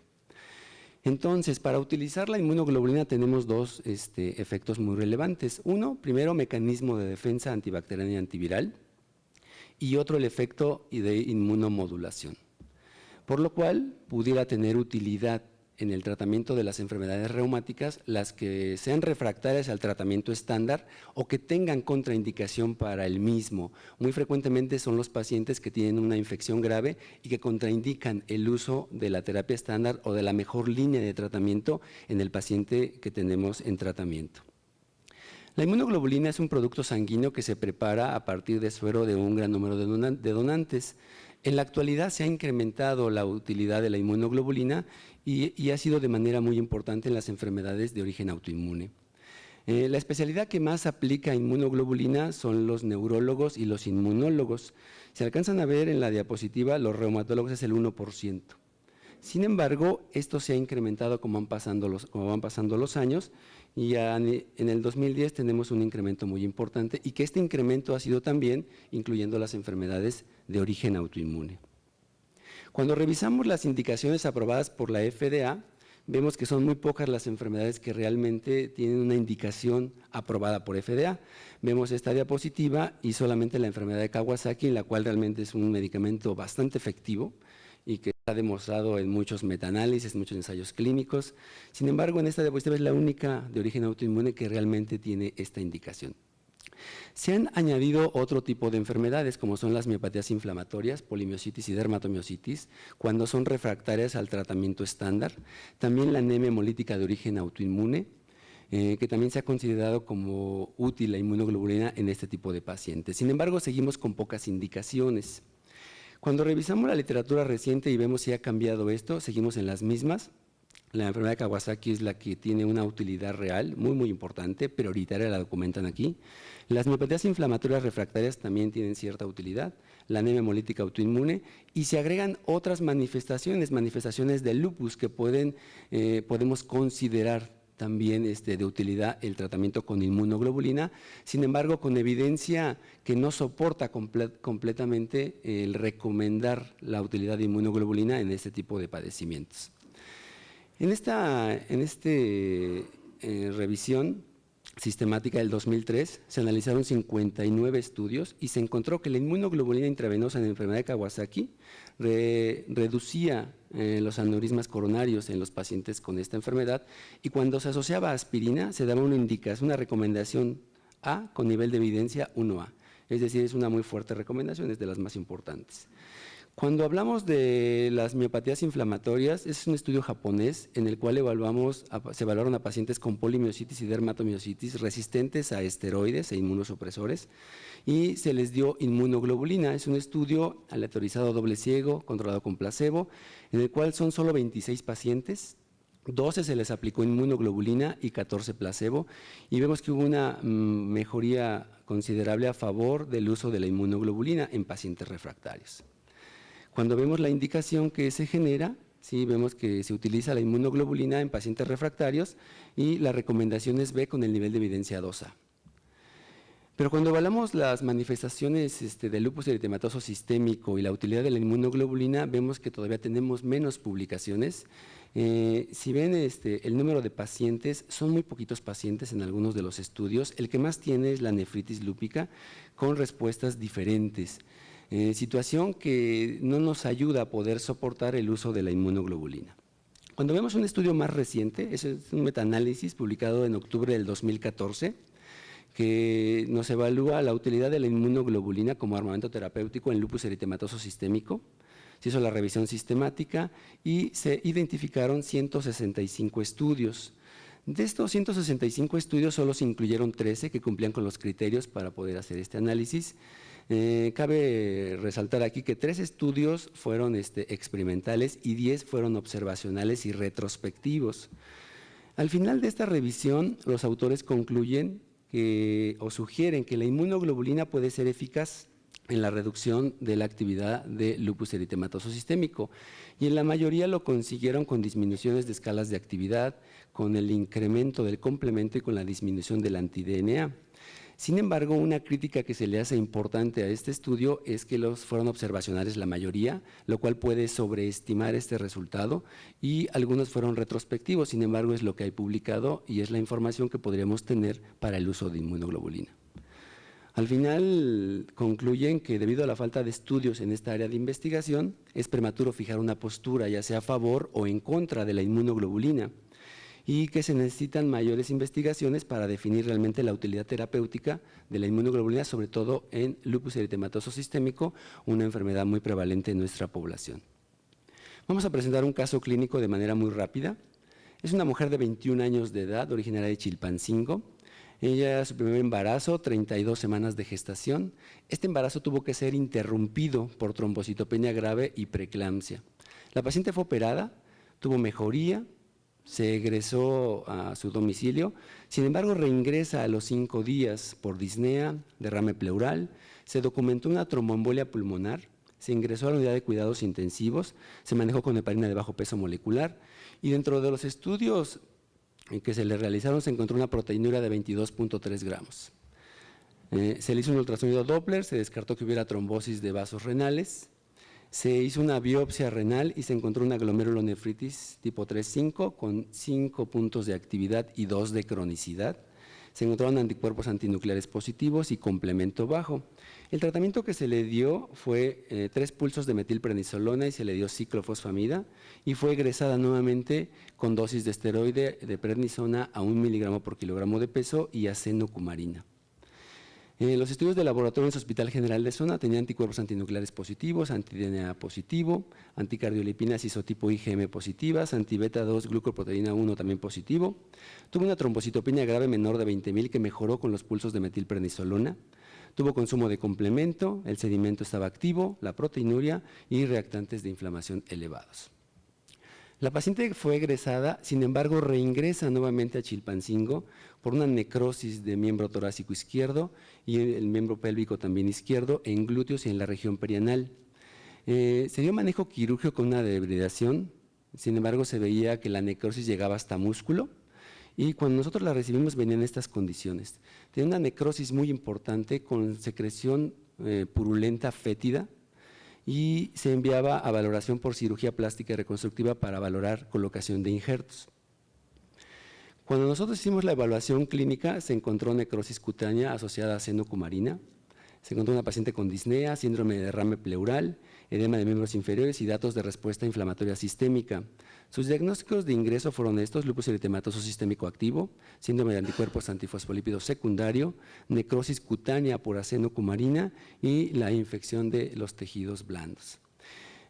Entonces, para utilizar la inmunoglobulina tenemos 2 efectos muy relevantes. Uno, primero, mecanismo de defensa antibacteriana y antiviral, y otro, el efecto de inmunomodulación. Por lo cual, pudiera tener utilidad en el tratamiento de las enfermedades reumáticas, las que sean refractarias al tratamiento estándar o que tengan contraindicación para el mismo. Muy frecuentemente son los pacientes que tienen una infección grave y que contraindican el uso de la terapia estándar o de la mejor línea de tratamiento en el paciente que tenemos en tratamiento. La inmunoglobulina es un producto sanguíneo que se prepara a partir de suero de un gran número de donantes. En la actualidad se ha incrementado la utilidad de la inmunoglobulina y ha sido de manera muy importante en las enfermedades de origen autoinmune. La especialidad que más aplica inmunoglobulina son los neurólogos y los inmunólogos. Se alcanzan a ver en la diapositiva, los reumatólogos es el 1%. Sin embargo, esto se ha incrementado como van pasando los años y ya en el 2010 tenemos un incremento muy importante y que este incremento ha sido también incluyendo las enfermedades de origen autoinmune. Cuando revisamos las indicaciones aprobadas por la FDA, vemos que son muy pocas las enfermedades que realmente tienen una indicación aprobada por FDA. Vemos esta diapositiva y solamente la enfermedad de Kawasaki, en la cual realmente es un medicamento bastante efectivo y que está demostrado en muchos metaanálisis, muchos ensayos clínicos. Sin embargo, en esta diapositiva es la única de origen autoinmune que realmente tiene esta indicación. Se han añadido otro tipo de enfermedades, como son las miopatías inflamatorias, polimiositis y dermatomiositis, cuando son refractarias al tratamiento estándar. También la anemia hemolítica de origen autoinmune, que también se ha considerado como útil la inmunoglobulina en este tipo de pacientes. Sin embargo, seguimos con pocas indicaciones. Cuando revisamos la literatura reciente y vemos si ha cambiado esto, seguimos en las mismas. La enfermedad de Kawasaki es la que tiene una utilidad real, muy, muy importante, prioritaria, la documentan aquí. Las miopatías inflamatorias refractarias también tienen cierta utilidad, la anemia hemolítica autoinmune, y se agregan otras manifestaciones del lupus que podemos considerar también de utilidad el tratamiento con inmunoglobulina, sin embargo, con evidencia que no soporta completamente el recomendar la utilidad de inmunoglobulina en este tipo de padecimientos. En esta revisión sistemática del 2003 se analizaron 59 estudios y se encontró que la inmunoglobulina intravenosa en la enfermedad de Kawasaki reducía los aneurismas coronarios en los pacientes con esta enfermedad y cuando se asociaba a aspirina se daba una recomendación A con nivel de evidencia 1A. Es decir, es una muy fuerte recomendación, es de las más importantes. Cuando hablamos de las miopatías inflamatorias, es un estudio japonés en el cual se evaluaron a pacientes con polimiositis y dermatomiositis resistentes a esteroides e inmunosupresores y se les dio inmunoglobulina. Es un estudio aleatorizado doble ciego, controlado con placebo, en el cual son solo 26 pacientes, 12 se les aplicó inmunoglobulina y 14 placebo, y vemos que hubo una mejoría considerable a favor del uso de la inmunoglobulina en pacientes refractarios. Cuando vemos la indicación que se genera, sí, vemos que se utiliza la inmunoglobulina en pacientes refractarios y la recomendación es B con el nivel de evidencia 2A. Pero cuando evaluamos las manifestaciones del lupus eritematoso sistémico y la utilidad de la inmunoglobulina, vemos que todavía tenemos menos publicaciones. Si ven el número de pacientes, son muy poquitos pacientes en algunos de los estudios. El que más tiene es la nefritis lúpica con respuestas diferentes. Situación que no nos ayuda a poder soportar el uso de la inmunoglobulina. Cuando vemos un estudio más reciente, es un metaanálisis publicado en octubre del 2014, que nos evalúa la utilidad de la inmunoglobulina como armamento terapéutico en lupus eritematoso sistémico. Se hizo la revisión sistemática y se identificaron 165 estudios. De estos 165 estudios solo se incluyeron 13 que cumplían con los criterios para poder hacer este análisis. Cabe resaltar aquí que 3 estudios fueron experimentales y 10 fueron observacionales y retrospectivos. Al final de esta revisión, los autores concluyen o sugieren que la inmunoglobulina puede ser eficaz en la reducción de la actividad de lupus eritematoso sistémico, y en la mayoría lo consiguieron con disminuciones de escalas de actividad, con el incremento del complemento y con la disminución del anti-DNA. Sin embargo, una crítica que se le hace importante a este estudio es que fueron observacionales la mayoría, lo cual puede sobreestimar este resultado, y algunos fueron retrospectivos. Sin embargo, es lo que hay publicado y es la información que podríamos tener para el uso de inmunoglobulina. Al final concluyen que debido a la falta de estudios en esta área de investigación, es prematuro fijar una postura ya sea a favor o en contra de la inmunoglobulina, y que se necesitan mayores investigaciones para definir realmente la utilidad terapéutica de la inmunoglobulina, sobre todo en lupus eritematoso sistémico, una enfermedad muy prevalente en nuestra población. Vamos a presentar un caso clínico de manera muy rápida. Es una mujer de 21 años de edad, originaria de Chilpancingo. Ella, su primer embarazo, 32 semanas de gestación. Este embarazo tuvo que ser interrumpido por trombocitopenia grave y preeclampsia. La paciente fue operada, tuvo mejoría, se egresó a su domicilio, sin embargo reingresa a los 5 días por disnea, derrame pleural, se documentó una tromboembolia pulmonar, se ingresó a la unidad de cuidados intensivos, se manejó con heparina de bajo peso molecular y dentro de los estudios que se le realizaron se encontró una proteinuria de 22.3 gramos. Se le hizo un ultrasonido Doppler, se descartó que hubiera trombosis de vasos renales. Se hizo una biopsia renal y se encontró una glomerulonefritis tipo 3-5 con 5 puntos de actividad y 2 de cronicidad. Se encontraron anticuerpos antinucleares positivos y complemento bajo. El tratamiento que se le dio fue 3 pulsos de metilprednisolona y se le dio ciclofosfamida y fue egresada nuevamente con dosis de esteroide de prednisona a 1 miligramo por kilogramo de peso y acenocumarina. Los estudios de laboratorio en su Hospital General de Zona tenían anticuerpos antinucleares positivos, anti-DNA positivo, anticardiolipinas isotipo IgM positivas, anti-beta-2 glucoproteína 1 también positivo. Tuvo una trombocitopenia grave menor de 20.000 que mejoró con los pulsos de metilprednisolona. Tuvo consumo de complemento, el sedimento estaba activo, la proteinuria y reactantes de inflamación elevados. La paciente fue egresada, sin embargo reingresa nuevamente a Chilpancingo por una necrosis de miembro torácico izquierdo y el miembro pélvico también izquierdo, en glúteos y en la región perianal. Se dio manejo quirúrgico con una debridación, sin embargo se veía que la necrosis llegaba hasta músculo y cuando nosotros la recibimos venían estas condiciones. Tenía una necrosis muy importante con secreción purulenta fétida, y se enviaba a valoración por cirugía plástica y reconstructiva para valorar colocación de injertos. Cuando nosotros hicimos la evaluación clínica, se encontró necrosis cutánea asociada a acenocumarina, se encontró una paciente con disnea, síndrome de derrame pleural, edema de miembros inferiores y datos de respuesta inflamatoria sistémica. Sus diagnósticos de ingreso fueron estos: lupus eritematoso sistémico activo, síndrome de anticuerpos antifosfolípidos secundario, necrosis cutánea por acenocumarina y la infección de los tejidos blandos.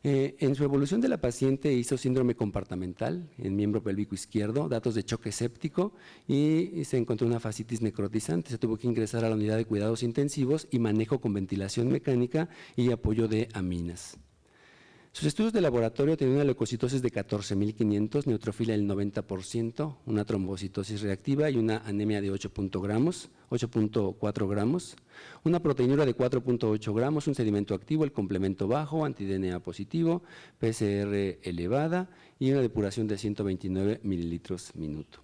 En su evolución de la paciente hizo síndrome compartamental en miembro pélvico izquierdo, datos de choque séptico y se encontró una fascitis necrotizante. Se tuvo que ingresar a la unidad de cuidados intensivos y manejo con ventilación mecánica y apoyo de aminas. Sus estudios de laboratorio tenían una leucocitosis de 14.500, neutrofilia del 90%, una trombocitosis reactiva y una anemia de 8.4 gramos, una proteinura de 4.8 gramos, un sedimento activo, el complemento bajo, anti-DNA positivo, PCR elevada y una depuración de 129 mililitros minuto.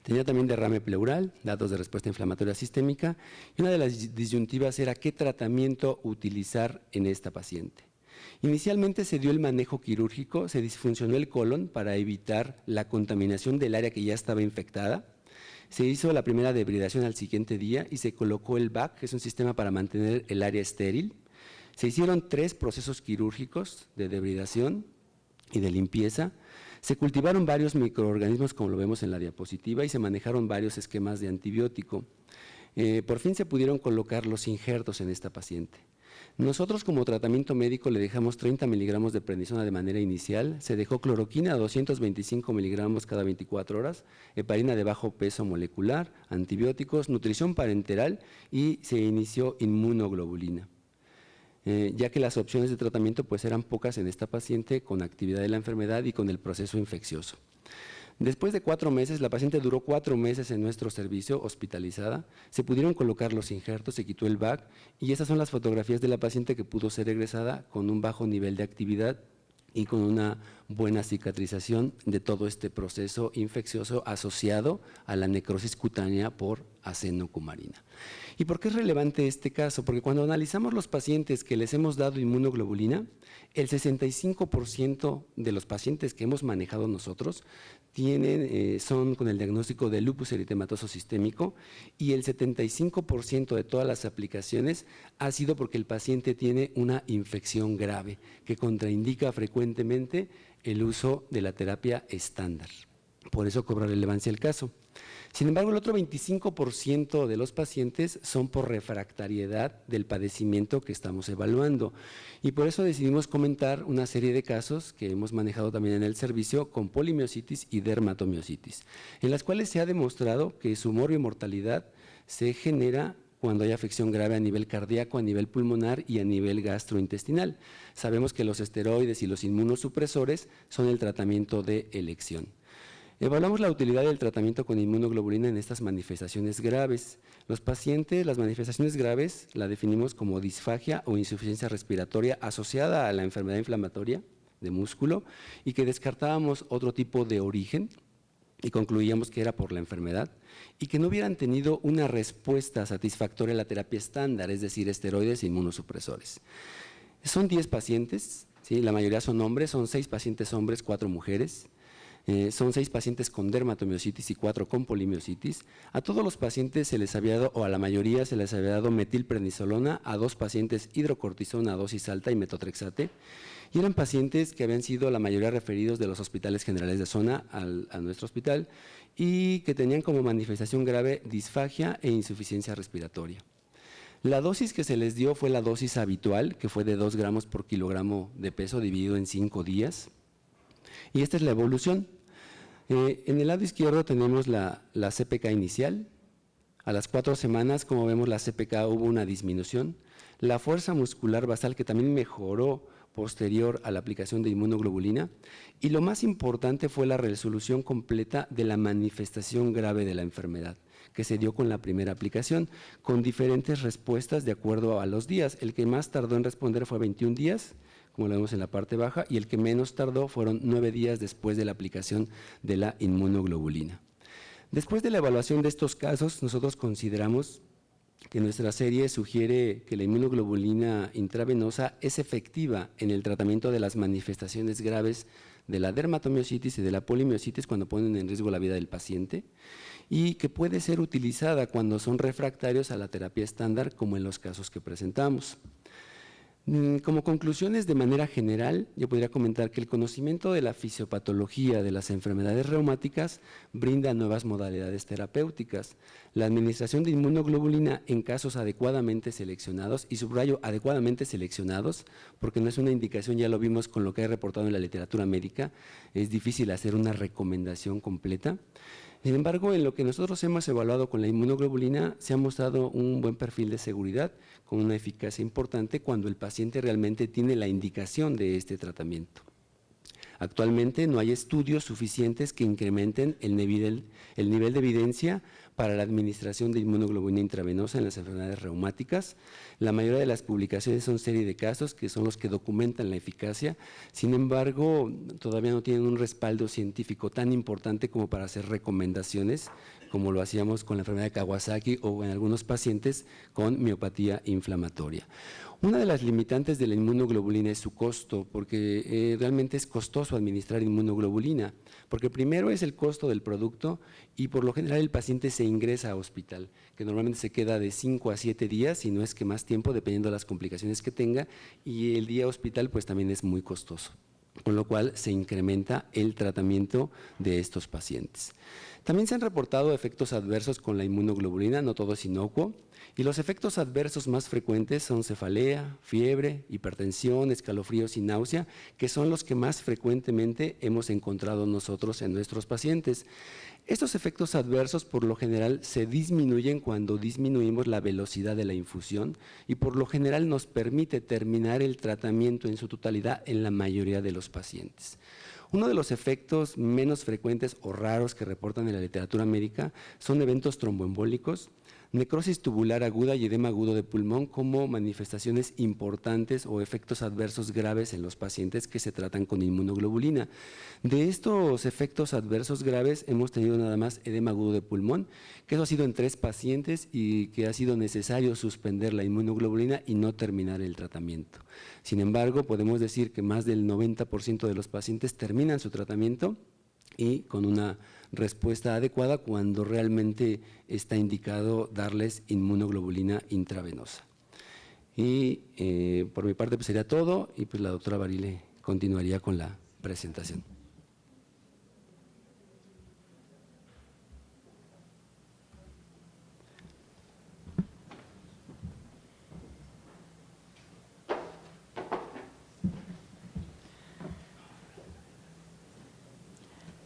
Tenía también derrame pleural, datos de respuesta inflamatoria sistémica, y una de las disyuntivas era qué tratamiento utilizar en esta paciente. Inicialmente se dio el manejo quirúrgico, se disfuncionó el colon para evitar la contaminación del área que ya estaba infectada. Se hizo la primera debridación al siguiente día y se colocó el VAC, que es un sistema para mantener el área estéril. Se hicieron 3 procesos quirúrgicos de debridación y de limpieza. Se cultivaron varios microorganismos, como lo vemos en la diapositiva, y se manejaron varios esquemas de antibiótico. Por fin se pudieron colocar los injertos en esta paciente. Nosotros como tratamiento médico le dejamos 30 miligramos de prednisona de manera inicial, se dejó cloroquina a 225 miligramos cada 24 horas, heparina de bajo peso molecular, antibióticos, nutrición parenteral y se inició inmunoglobulina. Ya que las opciones de tratamiento pues eran pocas en esta paciente con actividad de la enfermedad y con el proceso infeccioso. Después de 4 meses, la paciente duró 4 meses en nuestro servicio hospitalizada, se pudieron colocar los injertos, se quitó el VAC y estas son las fotografías de la paciente que pudo ser egresada con un bajo nivel de actividad y con una buena cicatrización de todo este proceso infeccioso asociado a la necrosis cutánea por acenocumarina. ¿Y por qué es relevante este caso? Porque cuando analizamos los pacientes que les hemos dado inmunoglobulina, el 65% de los pacientes que hemos manejado nosotros son con el diagnóstico de lupus eritematoso sistémico y el 75% de todas las aplicaciones ha sido porque el paciente tiene una infección grave que contraindica frecuentemente el uso de la terapia estándar. Por eso cobra relevancia el caso. Sin embargo, el otro 25% de los pacientes son por refractariedad del padecimiento que estamos evaluando y por eso decidimos comentar una serie de casos que hemos manejado también en el servicio con polimiositis y dermatomiositis, en las cuales se ha demostrado que su morbimortalidad se genera cuando hay afección grave a nivel cardíaco, a nivel pulmonar y a nivel gastrointestinal. Sabemos que los esteroides y los inmunosupresores son el tratamiento de elección. Evaluamos la utilidad del tratamiento con inmunoglobulina en estas manifestaciones graves. Los pacientes, las manifestaciones graves, la definimos como disfagia o insuficiencia respiratoria asociada a la enfermedad inflamatoria de músculo y que descartábamos otro tipo de origen y concluíamos que era por la enfermedad y que no hubieran tenido una respuesta satisfactoria a la terapia estándar, es decir, esteroides e inmunosupresores. Son 10 pacientes, ¿sí? La mayoría son hombres, son 6 pacientes hombres, 4 mujeres. Son 6 pacientes con dermatomiositis y 4 con polimiositis. A todos los pacientes se les había dado, o a la mayoría se les había dado metilprednisolona, a 2 pacientes hidrocortisona a dosis alta y metotrexate. Y eran pacientes que habían sido la mayoría referidos de los hospitales generales de zona a nuestro hospital y que tenían como manifestación grave disfagia e insuficiencia respiratoria. La dosis que se les dio fue la dosis habitual, que fue de 2 gramos por kilogramo de peso dividido en 5 días. Y esta es la evolución. En el lado izquierdo tenemos la CPK inicial. A las 4 semanas, como vemos, la CPK hubo una disminución. La fuerza muscular basal, que también mejoró posterior a la aplicación de inmunoglobulina. Y lo más importante fue la resolución completa de la manifestación grave de la enfermedad, que se dio con la primera aplicación, con diferentes respuestas de acuerdo a los días. El que más tardó en responder fue 21 días, como lo vemos en la parte baja, y el que menos tardó fueron 9 días después de la aplicación de la inmunoglobulina. Después de la evaluación de estos casos, nosotros consideramos que nuestra serie sugiere que la inmunoglobulina intravenosa es efectiva en el tratamiento de las manifestaciones graves de la dermatomiositis y de la polimiositis cuando ponen en riesgo la vida del paciente y que puede ser utilizada cuando son refractarios a la terapia estándar, como en los casos que presentamos. Como conclusiones, de manera general, yo podría comentar que el conocimiento de la fisiopatología de las enfermedades reumáticas brinda nuevas modalidades terapéuticas. La administración de inmunoglobulina en casos adecuadamente seleccionados, y subrayo adecuadamente seleccionados, porque no es una indicación, ya lo vimos con lo que he reportado en la literatura médica, es difícil hacer una recomendación completa. Sin embargo, en lo que nosotros hemos evaluado con la inmunoglobulina, se ha mostrado un buen perfil de seguridad con una eficacia importante cuando el paciente realmente tiene la indicación de este tratamiento. Actualmente no hay estudios suficientes que incrementen el nivel de evidencia para la administración de inmunoglobulina intravenosa en las enfermedades reumáticas. La mayoría de las publicaciones son serie de casos que son los que documentan la eficacia. Sin embargo, todavía no tienen un respaldo científico tan importante como para hacer recomendaciones, como lo hacíamos con la enfermedad de Kawasaki o en algunos pacientes con miopatía inflamatoria. Una de las limitantes de la inmunoglobulina es su costo, porque realmente es costoso administrar inmunoglobulina, porque primero es el costo del producto y por lo general el paciente se ingresa a hospital, que normalmente se queda de 5 a 7 días, si no es que más tiempo, dependiendo de las complicaciones que tenga, y el día hospital pues también es muy costoso, con lo cual se incrementa el tratamiento de estos pacientes. También se han reportado efectos adversos con la inmunoglobulina, no todo es inocuo, y los efectos adversos más frecuentes son cefalea, fiebre, hipertensión, escalofríos y náusea, que son los que más frecuentemente hemos encontrado nosotros en nuestros pacientes. Estos efectos adversos por lo general se disminuyen cuando disminuimos la velocidad de la infusión y por lo general nos permite terminar el tratamiento en su totalidad en la mayoría de los pacientes. Uno de los efectos menos frecuentes o raros que reportan en la literatura médica son eventos tromboembólicos, necrosis tubular aguda y edema agudo de pulmón como manifestaciones importantes o efectos adversos graves en los pacientes que se tratan con inmunoglobulina. De estos efectos adversos graves hemos tenido nada más edema agudo de pulmón, que eso ha sido en 3 pacientes y que ha sido necesario suspender la inmunoglobulina y no terminar el tratamiento. Sin embargo, podemos decir que más del 90% de los pacientes terminan su tratamiento y con una respuesta adecuada cuando realmente está indicado darles inmunoglobulina intravenosa. Y por mi parte pues sería todo y pues la doctora Barile continuaría con la presentación.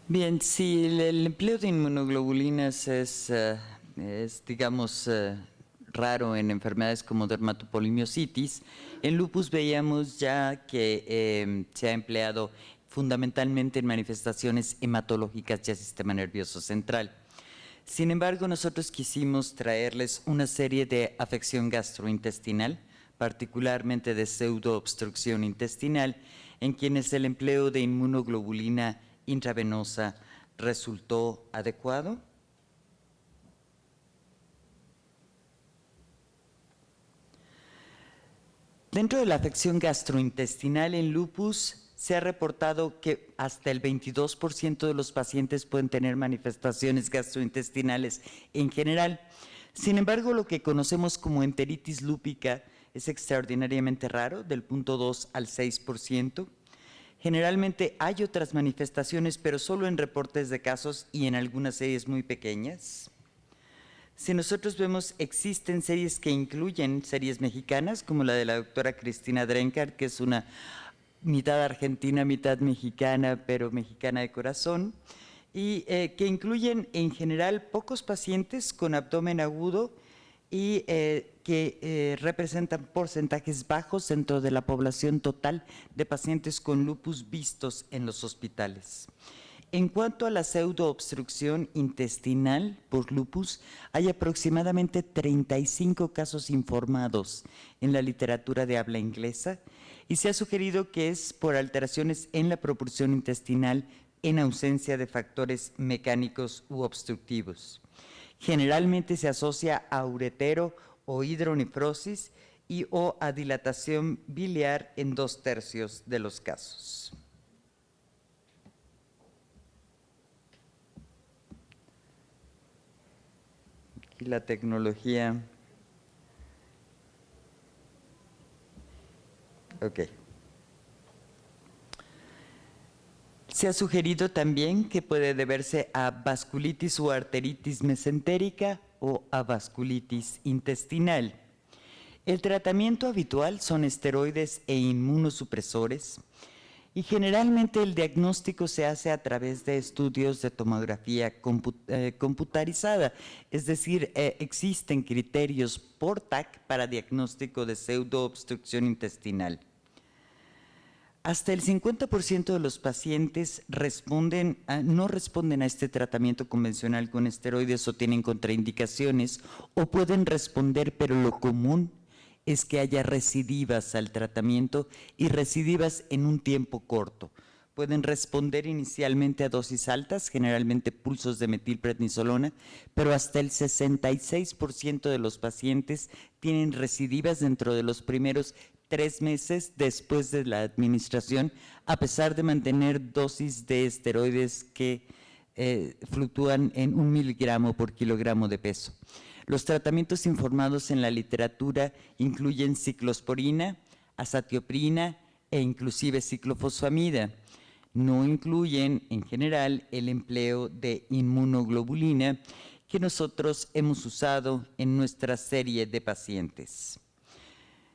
Bien, si el empleo de inmunoglobulinas es digamos, raro en enfermedades como dermatopolimiositis, en lupus veíamos ya que se ha empleado fundamentalmente en manifestaciones hematológicas del sistema nervioso central. Sin embargo, nosotros quisimos traerles una serie de afección gastrointestinal, particularmente de pseudoobstrucción intestinal, en quienes el empleo de inmunoglobulina intravenosa resultó adecuado. Dentro de la afección gastrointestinal en lupus se ha reportado que hasta el 22% de los pacientes pueden tener manifestaciones gastrointestinales en general. Sin embargo, lo que conocemos como enteritis lúpica es extraordinariamente raro, del 0.2 al 6%. Generalmente hay otras manifestaciones, pero solo en reportes de casos y en algunas series muy pequeñas. Si nosotros vemos, existen series que incluyen series mexicanas, como la de la doctora Cristina Drenkard, que es una mitad argentina, mitad mexicana, pero mexicana de corazón, y que incluyen en general pocos pacientes con abdomen agudo y que representan porcentajes bajos dentro de la población total de pacientes con lupus vistos en los hospitales. En cuanto a la pseudoobstrucción intestinal por lupus, hay aproximadamente 35 casos informados en la literatura de habla inglesa y se ha sugerido que es por alteraciones en la propulsión intestinal en ausencia de factores mecánicos u obstructivos. Generalmente se asocia a uretero o hidronefrosis y o a dilatación biliar en 2/3 de los casos. Aquí la tecnología. Ok. Se ha sugerido también que puede deberse a vasculitis o arteritis mesentérica o a vasculitis intestinal. El tratamiento habitual son esteroides e inmunosupresores y generalmente el diagnóstico se hace a través de estudios de tomografía computarizada, es decir, existen criterios por TAC para diagnóstico de pseudoobstrucción intestinal. Hasta el 50% de los pacientes no responden a este tratamiento convencional con esteroides o tienen contraindicaciones, o pueden responder, pero lo común es que haya recidivas al tratamiento y recidivas en un tiempo corto. Pueden responder inicialmente a dosis altas, generalmente pulsos de metilprednisolona, pero hasta el 66% de los pacientes tienen recidivas dentro de los primeros 3 meses después de la administración, a pesar de mantener dosis de esteroides que fluctúan en 1 miligramo por kilogramo de peso. Los tratamientos informados en la literatura incluyen ciclosporina, azatioprina e inclusive ciclofosfamida. No incluyen, en general, el empleo de inmunoglobulina que nosotros hemos usado en nuestra serie de pacientes.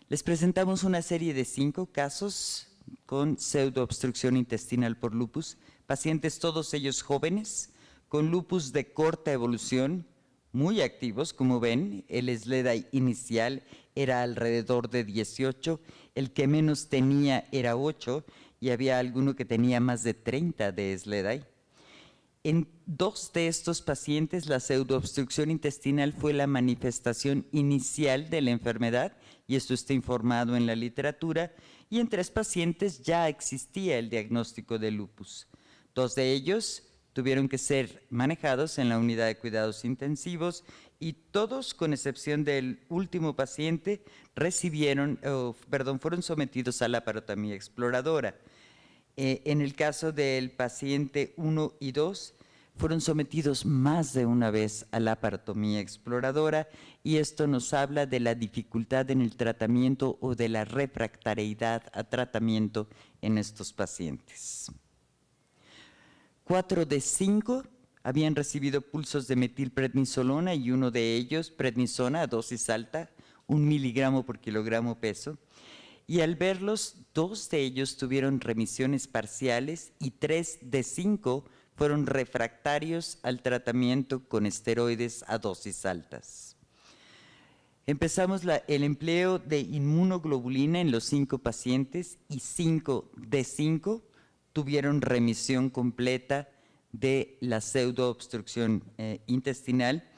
Les presentamos una serie de 5 casos con pseudoobstrucción intestinal por lupus, pacientes todos ellos jóvenes, con lupus de corta evolución, muy activos, como ven. El SLEDAI inicial era alrededor de 18, el que menos tenía era 8 y había alguno que tenía más de 30 de SLEDAI. En 2 de estos pacientes, la pseudoobstrucción intestinal fue la manifestación inicial de la enfermedad, y esto está informado en la literatura, y en 3 pacientes ya existía el diagnóstico de lupus. 2 de ellos tuvieron que ser manejados en la unidad de cuidados intensivos y todos, con excepción del último paciente, fueron sometidos a la laparotomía exploradora. En el caso del paciente 1 y 2, fueron sometidos más de una vez a la laparotomía exploradora, y esto nos habla de la dificultad en el tratamiento o de la refractariedad a tratamiento en estos pacientes. 4 de 5 habían recibido pulsos de metilprednisolona y uno de ellos prednisona a dosis alta, 1 miligramo por kilogramo peso. Y al verlos, 2 de ellos tuvieron remisiones parciales y 3 de 5 fueron refractarios al tratamiento con esteroides a dosis altas. Empezamos el empleo de inmunoglobulina en los 5 pacientes y 5 de 5 tuvieron remisión completa de la pseudoobstrucción intestinal.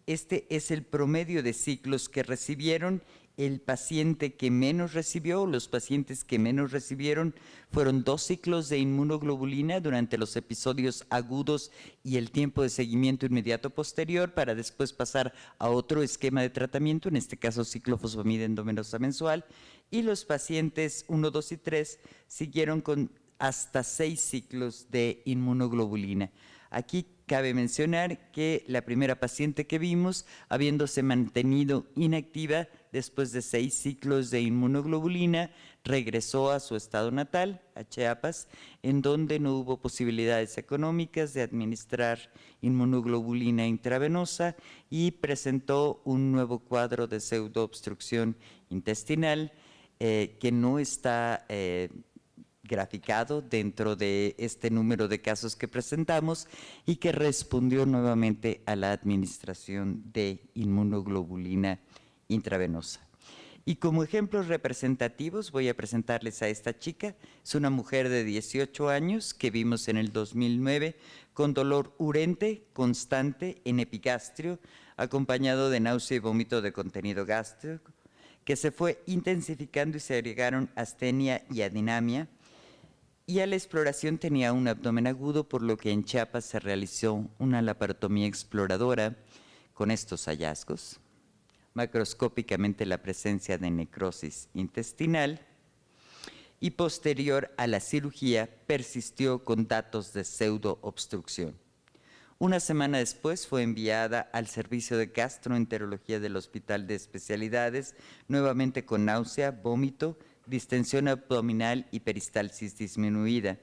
Este es el promedio de ciclos que recibieron. El paciente que menos recibió, los pacientes que menos recibieron, fueron 2 ciclos de inmunoglobulina durante los episodios agudos y el tiempo de seguimiento inmediato posterior, para después pasar a otro esquema de tratamiento, en este caso ciclofosfamida endovenosa mensual, y los pacientes 1, 2 y 3 siguieron con hasta 6 ciclos de inmunoglobulina. Aquí cabe mencionar que la primera paciente que vimos, habiéndose mantenido inactiva después de 6 ciclos de inmunoglobulina, regresó a su estado natal, a Chiapas, en donde no hubo posibilidades económicas de administrar inmunoglobulina intravenosa, y presentó un nuevo cuadro de pseudoobstrucción intestinal que no está graficado dentro de este número de casos que presentamos, y que respondió nuevamente a la administración de inmunoglobulina intravenosa. Y como ejemplos representativos voy a presentarles a esta chica. Es una mujer de 18 años que vimos en el 2009 con dolor urente constante en epigastrio, acompañado de náusea y vómito de contenido gástrico, que se fue intensificando y se agregaron astenia y adinamia. Y a la exploración tenía un abdomen agudo, por lo que en Chiapas se realizó una laparotomía exploradora con estos hallazgos. Macroscópicamente la presencia de necrosis intestinal, y posterior a la cirugía persistió con datos de pseudoobstrucción. Una semana después fue enviada al servicio de gastroenterología del Hospital de Especialidades, nuevamente con náusea, vómito, distensión abdominal y peristalsis disminuida.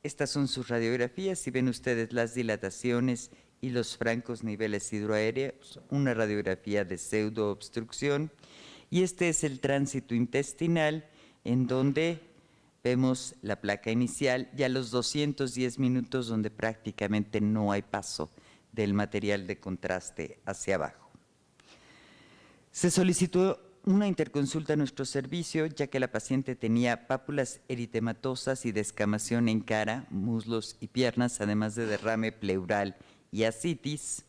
Estas son sus radiografías y ven ustedes las dilataciones y los francos niveles hidroaéreos, una radiografía de pseudoobstrucción, y este es el tránsito intestinal en donde vemos la placa inicial y a los 210 minutos donde prácticamente no hay paso del material de contraste hacia abajo. Se solicitó una interconsulta a nuestro servicio, ya que la paciente tenía pápulas eritematosas y descamación en cara, muslos y piernas, además de derrame pleural y ascitis.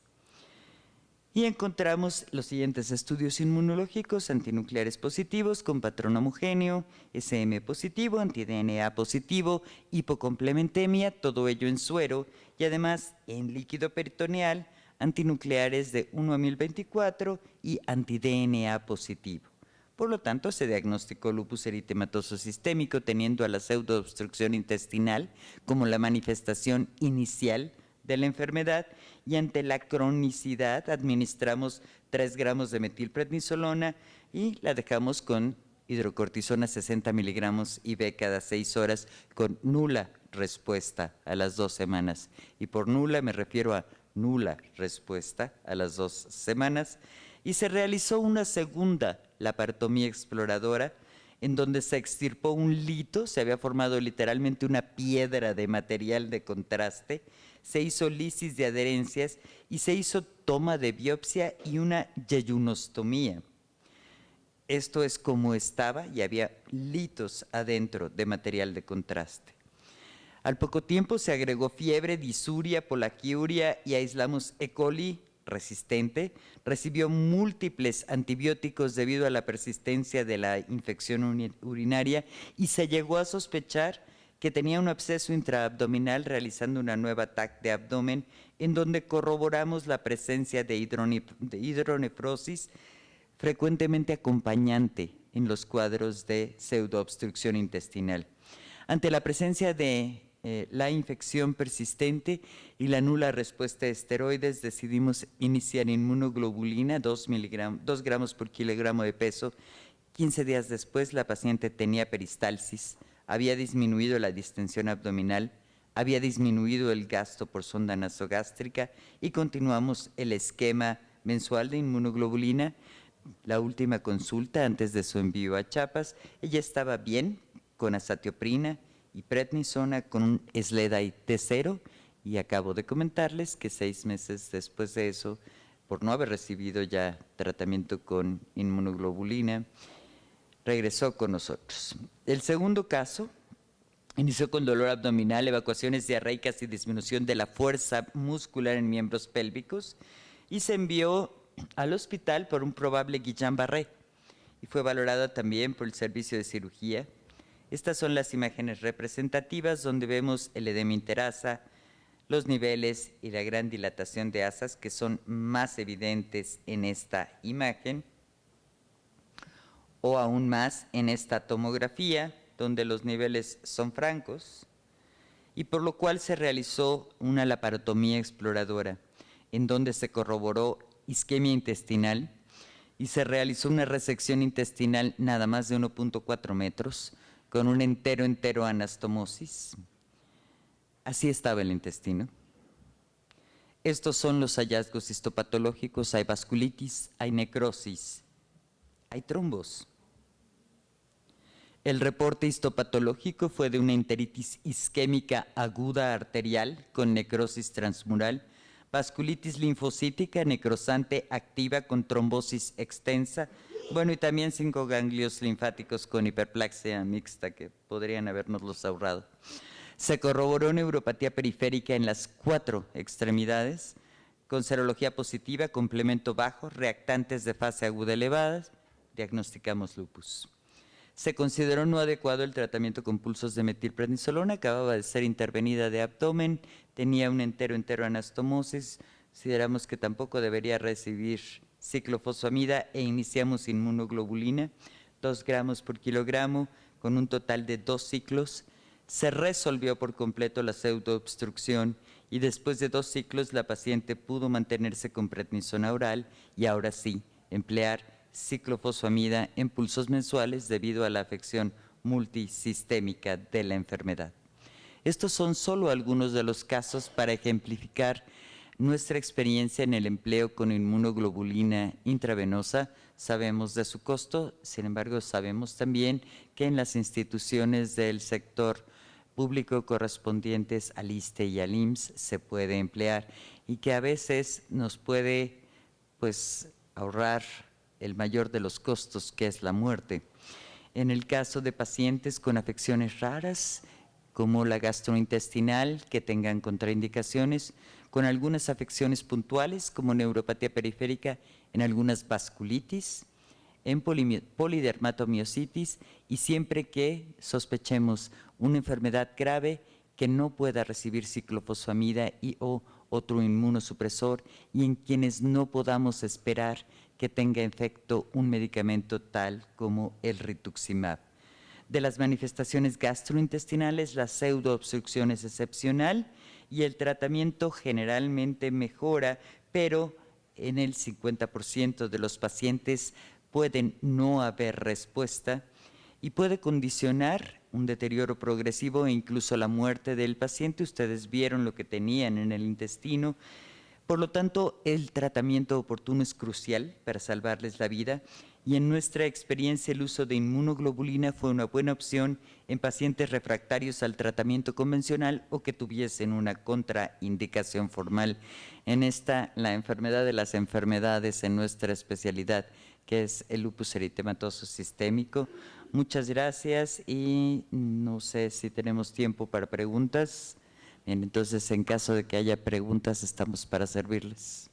Y encontramos los siguientes estudios inmunológicos: antinucleares positivos con patrón homogéneo, SM positivo, anti-DNA positivo, hipocomplementemia, todo ello en suero, y además en líquido peritoneal, antinucleares de 1 a 1024 y anti-DNA positivo. Por lo tanto, se diagnosticó lupus eritematoso sistémico, teniendo a la pseudoobstrucción intestinal como la manifestación inicial de la enfermedad, y ante la cronicidad administramos 3 gramos de metilprednisolona y la dejamos con hidrocortisona 60 miligramos IV cada 6 horas con nula respuesta a las 2 semanas. Y por nula me refiero a nula respuesta a las 2 semanas. Y se realizó una segunda laparotomía exploradora en donde se extirpó un lito, se había formado literalmente una piedra de material de contraste, se hizo lisis de adherencias y se hizo toma de biopsia y una yeyunostomía. Esto es como estaba y había litos adentro de material de contraste. Al poco tiempo se agregó fiebre, disuria, polaquiuria y aislamos E. coli resistente. Recibió múltiples antibióticos debido a la persistencia de la infección urinaria y se llegó a sospechar que tenía un absceso intraabdominal, realizando una nueva TAC de abdomen en donde corroboramos la presencia de hidronefrosis, frecuentemente acompañante en los cuadros de pseudoobstrucción intestinal. Ante la presencia de la infección persistente y la nula respuesta a esteroides, decidimos iniciar inmunoglobulina, 2 gramos por kilogramo de peso. 15 días después, la paciente tenía peristalsis, había disminuido la distensión abdominal, había disminuido el gasto por sonda nasogástrica y continuamos el esquema mensual de inmunoglobulina. La última consulta antes de su envío a Chiapas, ella estaba bien con azatioprina y prednisona con un SLEDAI T0, y acabo de comentarles que 6 meses después de eso, por no haber recibido ya tratamiento con inmunoglobulina, regresó con nosotros. El segundo caso inició con dolor abdominal, evacuaciones diarreicas y disminución de la fuerza muscular en miembros pélvicos, y se envió al hospital por un probable Guillain-Barré y fue valorada también por el servicio de cirugía. Estas son las imágenes representativas donde vemos el edema interasa, los niveles y la gran dilatación de asas, que son más evidentes en esta imagen, o aún más en esta tomografía, donde los niveles son francos, y por lo cual se realizó una laparotomía exploradora, en donde se corroboró isquemia intestinal y se realizó una resección intestinal nada más de 1.4 metros, con un entero anastomosis. Así estaba el intestino. Estos son los hallazgos histopatológicos: hay vasculitis, hay necrosis, hay trombos. El reporte histopatológico fue de una enteritis isquémica aguda arterial con necrosis transmural, vasculitis linfocítica necrosante activa con trombosis extensa, bueno, y también 5 ganglios linfáticos con hiperplasia mixta que podrían habernoslos ahorrado. Se corroboró neuropatía periférica en las 4 extremidades, con serología positiva, complemento bajo, reactantes de fase aguda elevadas, diagnosticamos lupus. Se consideró no adecuado el tratamiento con pulsos de metilprednisolona, acababa de ser intervenida de abdomen, tenía un entero anastomosis, consideramos que tampoco debería recibir ciclofosfamida e iniciamos inmunoglobulina, 2 gramos por kilogramo, con un total de 2 ciclos. Se resolvió por completo la pseudoobstrucción y después de 2 ciclos la paciente pudo mantenerse con prednisona oral y ahora sí emplear ciclofosfamida en pulsos mensuales debido a la afección multisistémica de la enfermedad. Estos son solo algunos de los casos para ejemplificar nuestra experiencia en el empleo con inmunoglobulina intravenosa. Sabemos de su costo, sin embargo, sabemos también que en las instituciones del sector público correspondientes al ISSSTE y al IMSS se puede emplear y que a veces nos puede ahorrar el mayor de los costos, que es la muerte. En el caso de pacientes con afecciones raras, como la gastrointestinal, que tengan contraindicaciones, con algunas afecciones puntuales, como neuropatía periférica, en algunas vasculitis, en polidermatomiositis, y siempre que sospechemos una enfermedad grave que no pueda recibir ciclofosfamida y o otro inmunosupresor, y en quienes no podamos esperar que tenga efecto un medicamento tal como el rituximab. De las manifestaciones gastrointestinales, la pseudoobstrucción es excepcional y el tratamiento generalmente mejora, pero en el 50% de los pacientes pueden no haber respuesta y puede condicionar un deterioro progresivo e incluso la muerte del paciente. Ustedes vieron lo que tenían en el intestino. Por lo tanto, el tratamiento oportuno es crucial para salvarles la vida, y en nuestra experiencia el uso de inmunoglobulina fue una buena opción en pacientes refractarios al tratamiento convencional o que tuviesen una contraindicación formal. En esta, la enfermedad de las enfermedades en nuestra especialidad, que es el lupus eritematoso sistémico. Muchas gracias y no sé si tenemos tiempo para preguntas. Bien, entonces, en caso de que haya preguntas, estamos para servirles.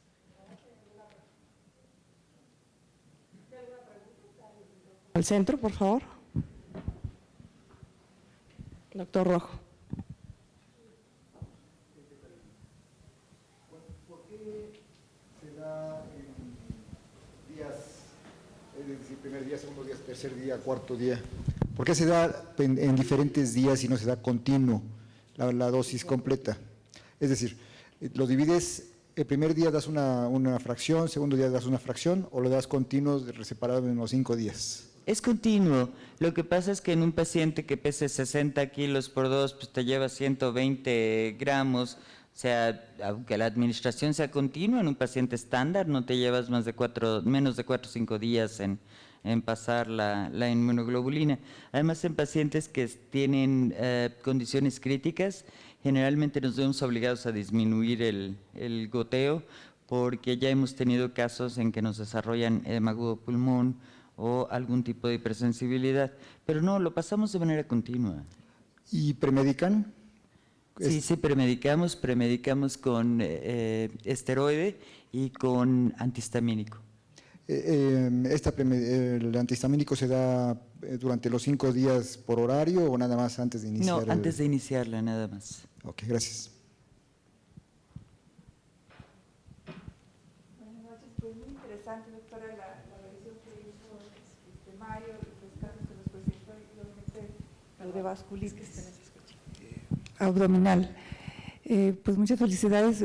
Al centro, por favor. Doctor Rojo. ¿Por qué se da en días, es decir, primer día, segundo día, tercer día, cuarto día? ¿Por qué se da en diferentes días y no se da continuo la dosis completa? Es decir, lo divides, el primer día das una fracción, segundo día das una fracción, o lo das continuo separado en los 5 días. Es continuo. Lo que pasa es que en un paciente que pese 60 kilos por 2, pues te lleva 120 gramos. O sea, aunque la administración sea continua, en un paciente estándar no te llevas menos de 4 o 5 días en pasar la inmunoglobulina. Además, en pacientes que tienen condiciones críticas, generalmente nos vemos obligados a disminuir el goteo, porque ya hemos tenido casos en que nos desarrollan edema agudo pulmón o algún tipo de hipersensibilidad, pero no, lo pasamos de manera continua. ¿Y premedican? Sí, premedicamos con esteroide y con antihistamínico. ¿El antihistamínico se da durante los 5 días por horario o nada más antes de iniciar? No, antes de iniciarla, nada más. Ok, gracias. Buenas noches, pues muy interesante, doctora, la revisión que hizo Mario, los casos que nos presentó y obviamente el de vasculitis abdominal. Pues muchas felicidades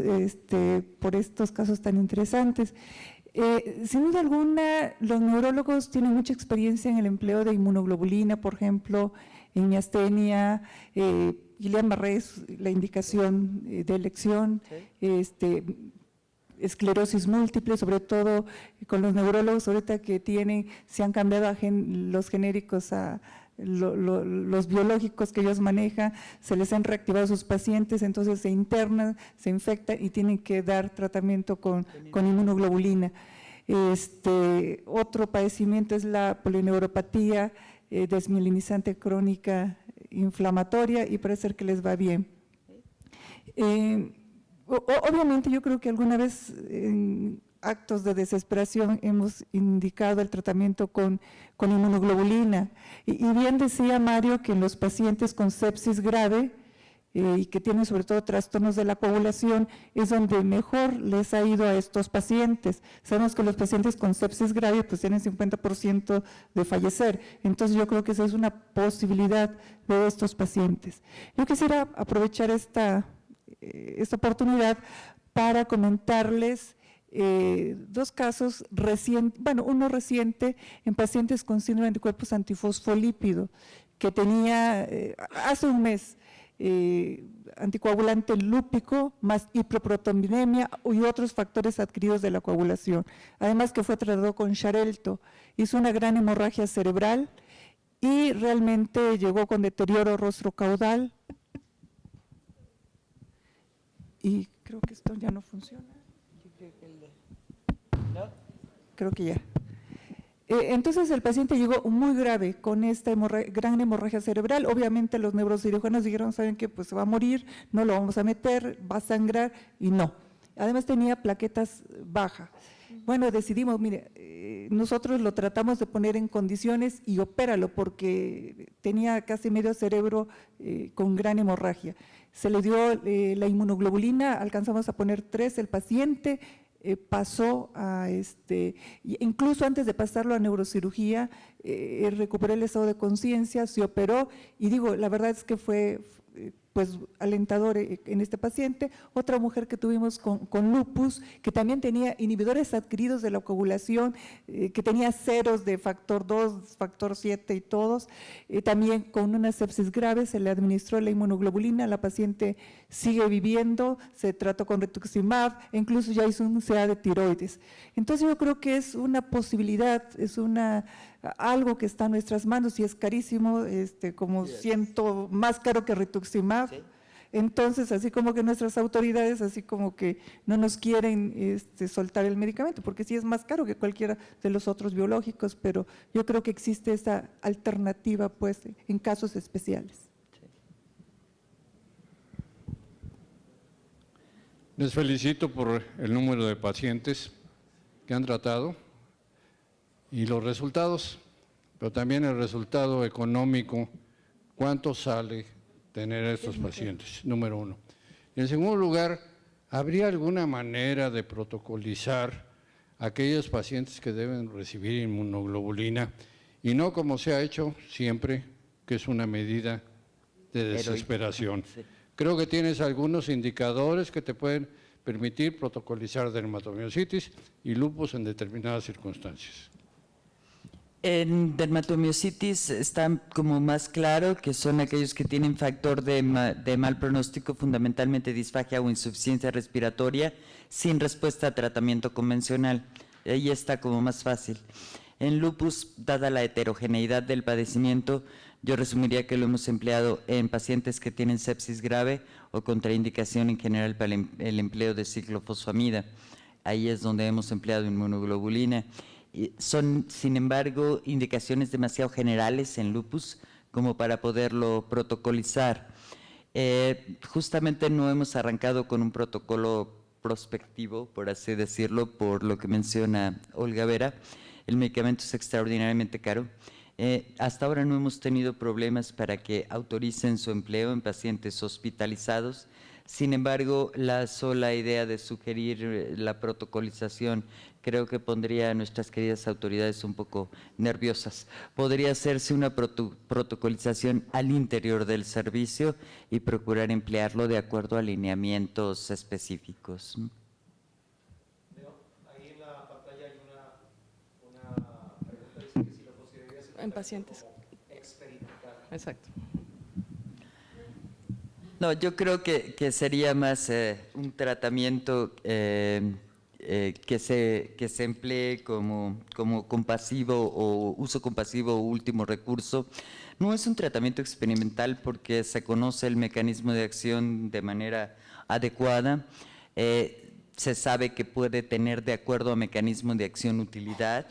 por estos casos tan interesantes. Sin duda alguna, los neurólogos tienen mucha experiencia en el empleo de inmunoglobulina, por ejemplo, en miastenia, Guillain-Barré es la indicación de elección, esclerosis múltiple, sobre todo con los neurólogos ahorita que se han cambiado los genéricos a los biológicos que ellos manejan, se les han reactivado sus pacientes, entonces se internan, se infectan y tienen que dar tratamiento con inmunoglobulina. Otro padecimiento es la polineuropatía desmielinizante crónica inflamatoria y parece ser que les va bien. Obviamente yo creo que alguna vez en actos de desesperación hemos indicado el tratamiento con inmunoglobulina y bien decía Mario que en los pacientes con sepsis grave y que tienen sobre todo trastornos de la coagulación es donde mejor les ha ido a estos pacientes. Sabemos que los pacientes con sepsis grave pues tienen 50% de fallecer, entonces yo creo que esa es una posibilidad de estos pacientes. Yo quisiera aprovechar esta oportunidad para comentarles dos casos recientes, bueno, uno reciente en pacientes con síndrome de anticuerpos antifosfolípido, que tenía hace un mes anticoagulante lúpico más hiperproteinemia y otros factores adquiridos de la coagulación. Además que fue tratado con Xarelto, hizo una gran hemorragia cerebral y realmente llegó con deterioro rostrocaudal. Y creo que esto ya no funciona. Creo que ya. Entonces el paciente llegó muy grave con esta gran hemorragia cerebral. Obviamente los neurocirujanos dijeron, ¿saben qué? Pues se va a morir, no lo vamos a meter, va a sangrar, y no. Además tenía plaquetas bajas. Bueno, decidimos, mire, nosotros lo tratamos de poner en condiciones y opéralo, porque tenía casi medio cerebro con gran hemorragia. Se le dio la inmunoglobulina, alcanzamos a poner 3, el paciente pasó a incluso antes de pasarlo a neurocirugía, recuperó el estado de conciencia, se operó, y digo, la verdad es que fue pues alentador en este paciente. Otra mujer que tuvimos con lupus, que también tenía inhibidores adquiridos de la coagulación, que tenía ceros de factor 2, factor 7 y todos, también con una sepsis grave, se le administró la inmunoglobulina, la paciente sigue viviendo, se trató con rituximab, e incluso ya hizo un CA de tiroides. Entonces yo creo que es una posibilidad, es algo que está en nuestras manos y es carísimo, como siento más caro que rituximab. ¿Sí? Entonces, así como que nuestras autoridades, así como que no nos quieren soltar el medicamento, porque sí es más caro que cualquiera de los otros biológicos, pero yo creo que existe esa alternativa, pues, en casos especiales. Les felicito por el número de pacientes que han tratado y los resultados, pero también el resultado económico, cuánto sale tener a estos pacientes, número uno. Y en segundo lugar, ¿habría alguna manera de protocolizar a aquellos pacientes que deben recibir inmunoglobulina y no como se ha hecho siempre, que es una medida de desesperación? Sí. Creo que tienes algunos indicadores que te pueden permitir protocolizar dermatomiositis y lupus en determinadas circunstancias. En dermatomiositis está como más claro que son aquellos que tienen factor de mal pronóstico, fundamentalmente disfagia o insuficiencia respiratoria, sin respuesta a tratamiento convencional. Ahí está como más fácil. En lupus, dada la heterogeneidad del padecimiento, yo resumiría que lo hemos empleado en pacientes que tienen sepsis grave o contraindicación en general para el empleo de ciclofosfamida. Ahí es donde hemos empleado inmunoglobulina. Son, sin embargo, indicaciones demasiado generales en lupus como para poderlo protocolizar. Justamente no hemos arrancado con un protocolo prospectivo, por así decirlo, por lo que menciona Olga Vera. El medicamento es extraordinariamente caro. Hasta ahora no hemos tenido problemas para que autoricen su empleo en pacientes hospitalizados. Sin embargo, la sola idea de sugerir la protocolización creo que pondría a nuestras queridas autoridades un poco nerviosas. Podría hacerse una protocolización al interior del servicio y procurar emplearlo de acuerdo a alineamientos específicos. Ahí en la pantalla hay una pregunta, dice que si lo considerarías en pacientes experimental. Exacto. No, yo creo que sería más un tratamiento que se emplee como compasivo o uso compasivo o último recurso. No es un tratamiento experimental porque se conoce el mecanismo de acción de manera adecuada. Se sabe que puede tener, de acuerdo a mecanismo de acción, utilidad.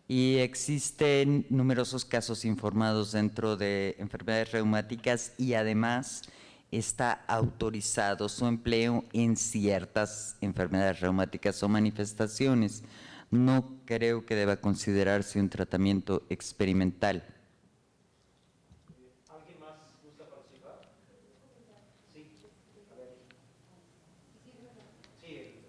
Y existen numerosos casos informados dentro de enfermedades reumáticas y además está autorizado su empleo en ciertas enfermedades reumáticas o manifestaciones. No creo que deba considerarse un tratamiento experimental. ¿Alguien más gusta participar? Sí, a ver. Sí.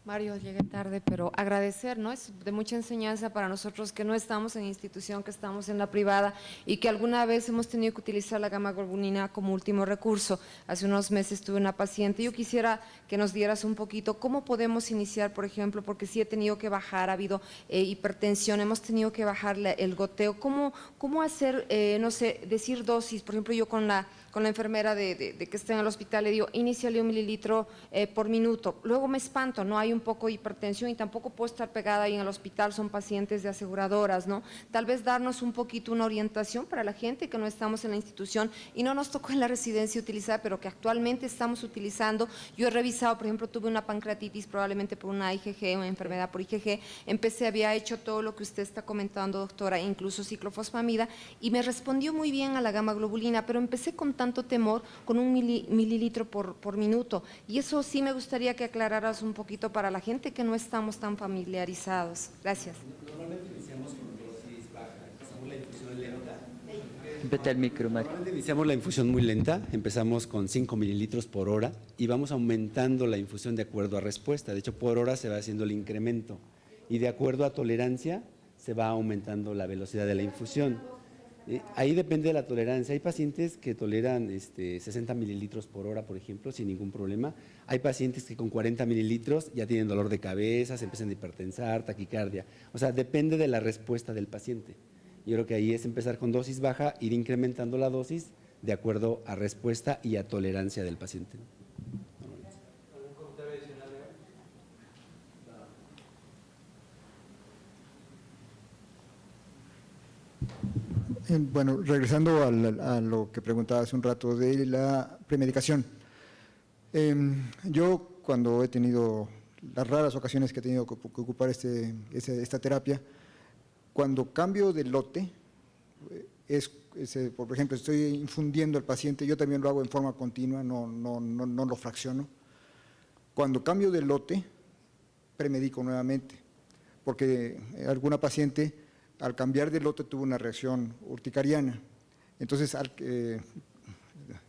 Mario, llegué tarde, pero agradecer, ¿no? Es de mucha enseñanza para nosotros que no estamos en institución, que estamos en la privada y que alguna vez hemos tenido que utilizar la gamma globulina como último recurso. Hace unos meses tuve una paciente. Yo quisiera que nos dieras un poquito cómo podemos iniciar, por ejemplo, porque sí he tenido que bajar, ha habido hipertensión, hemos tenido que bajar el goteo. ¿Cómo hacer, no sé, decir dosis? Por ejemplo, yo con la enfermera de que está en el hospital le digo, iníciale 1 mililitro por minuto. Luego me espanto, no hay un poco de hipertensión y tampoco puedo estar pegada ahí en el hospital, son pacientes de aseguradoras, ¿no? Tal vez darnos un poquito una orientación para la gente que no estamos en la institución y no nos tocó en la residencia utilizar, pero que actualmente estamos utilizando. Yo he revisado, por ejemplo, tuve una pancreatitis probablemente por una IgG, una enfermedad por IgG, había hecho todo lo que usted está comentando, doctora, incluso ciclofosfamida, y me respondió muy bien a la gamma globulina, pero empecé con tanto temor con 1 mililitro por minuto, y eso sí me gustaría que aclararas un poquito para la gente que no estamos tan familiarizados. Gracias. Normalmente iniciamos con dosis baja, empezamos la infusión lenta. Vete al micro, Mario. Normalmente iniciamos la infusión muy lenta, empezamos con 5 mililitros por hora y vamos aumentando la infusión de acuerdo a respuesta. De hecho, por hora se va haciendo el incremento y de acuerdo a tolerancia se va aumentando la velocidad de la infusión. Ahí depende de la tolerancia. Hay pacientes que toleran 60 mililitros por hora, por ejemplo, sin ningún problema. Hay pacientes que con 40 mililitros ya tienen dolor de cabeza, se empiezan a hipertensar, taquicardia. O sea, depende de la respuesta del paciente. Yo creo que ahí es empezar con dosis baja, ir incrementando la dosis de acuerdo a respuesta y a tolerancia del paciente. ¿Algún comentario adicional? Bueno, regresando a lo que preguntaba hace un rato de la premedicación. Yo cuando he tenido las raras ocasiones que he tenido que ocupar esta terapia, cuando cambio de lote, por ejemplo, estoy infundiendo al paciente, yo también lo hago en forma continua, no lo fracciono. Cuando cambio de lote, premedico nuevamente, porque alguna paciente al cambiar de lote tuvo una reacción urticariana. Entonces,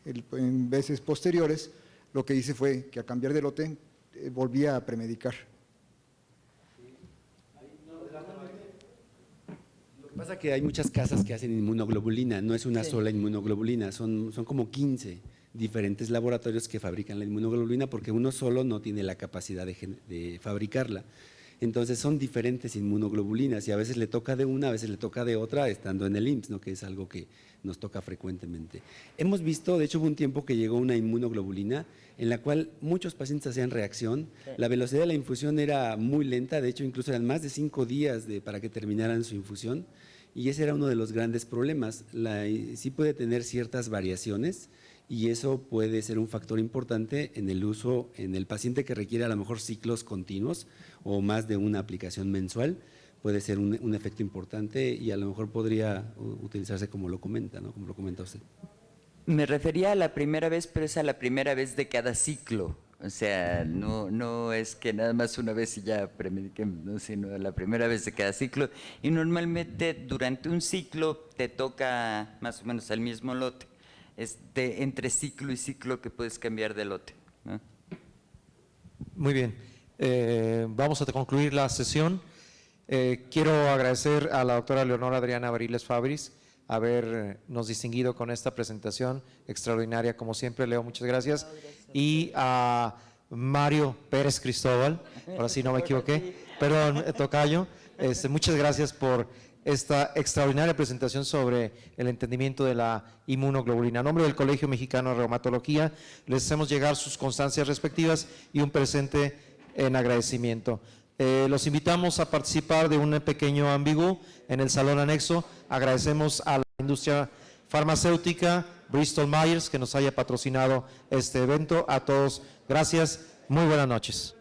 en veces posteriores, lo que hice fue que al cambiar de lote, volvía a premedicar. Lo que pasa es que hay muchas casas que hacen inmunoglobulina, no es una sola inmunoglobulina, son como 15 diferentes laboratorios que fabrican la inmunoglobulina porque uno solo no tiene la capacidad de fabricarla. Entonces son diferentes inmunoglobulinas y a veces le toca de una, a veces le toca de otra estando en el IMSS, ¿no? Que es algo que nos toca frecuentemente. Hemos visto, de hecho hubo un tiempo que llegó una inmunoglobulina en la cual muchos pacientes hacían reacción, la velocidad de la infusión era muy lenta, de hecho incluso eran más de 5 días para que terminaran su infusión y ese era uno de los grandes problemas. Sí puede tener ciertas variaciones y eso puede ser un factor importante en el uso en el paciente que requiere a lo mejor ciclos continuos o más de una aplicación mensual, puede ser un efecto importante y a lo mejor podría utilizarse como lo comenta, ¿no? Como lo comenta usted. Me refería a la primera vez, pero es a la primera vez de cada ciclo. O sea, no es que nada más una vez y ya premediquemos, ¿no? Sino la primera vez de cada ciclo. Y normalmente durante un ciclo te toca más o menos al mismo lote. Entre ciclo y ciclo que puedes cambiar de lote, ¿no? Muy bien. Vamos a concluir la sesión. Quiero agradecer a la doctora Leonora Adriana Bariles Fabris habernos distinguido con esta presentación extraordinaria, como siempre. Leo, muchas gracias. Y a Mario Pérez Cristóbal, ahora sí no me equivoqué, perdón, tocayo, muchas gracias por esta extraordinaria presentación sobre el entendimiento de la inmunoglobulina. A nombre del Colegio Mexicano de Reumatología, les hacemos llegar sus constancias respectivas y un presente en agradecimiento. Los invitamos a participar de un pequeño ambigú en el salón anexo. Agradecemos a la industria farmacéutica Bristol Myers que nos haya patrocinado este evento. A todos, gracias, muy buenas noches.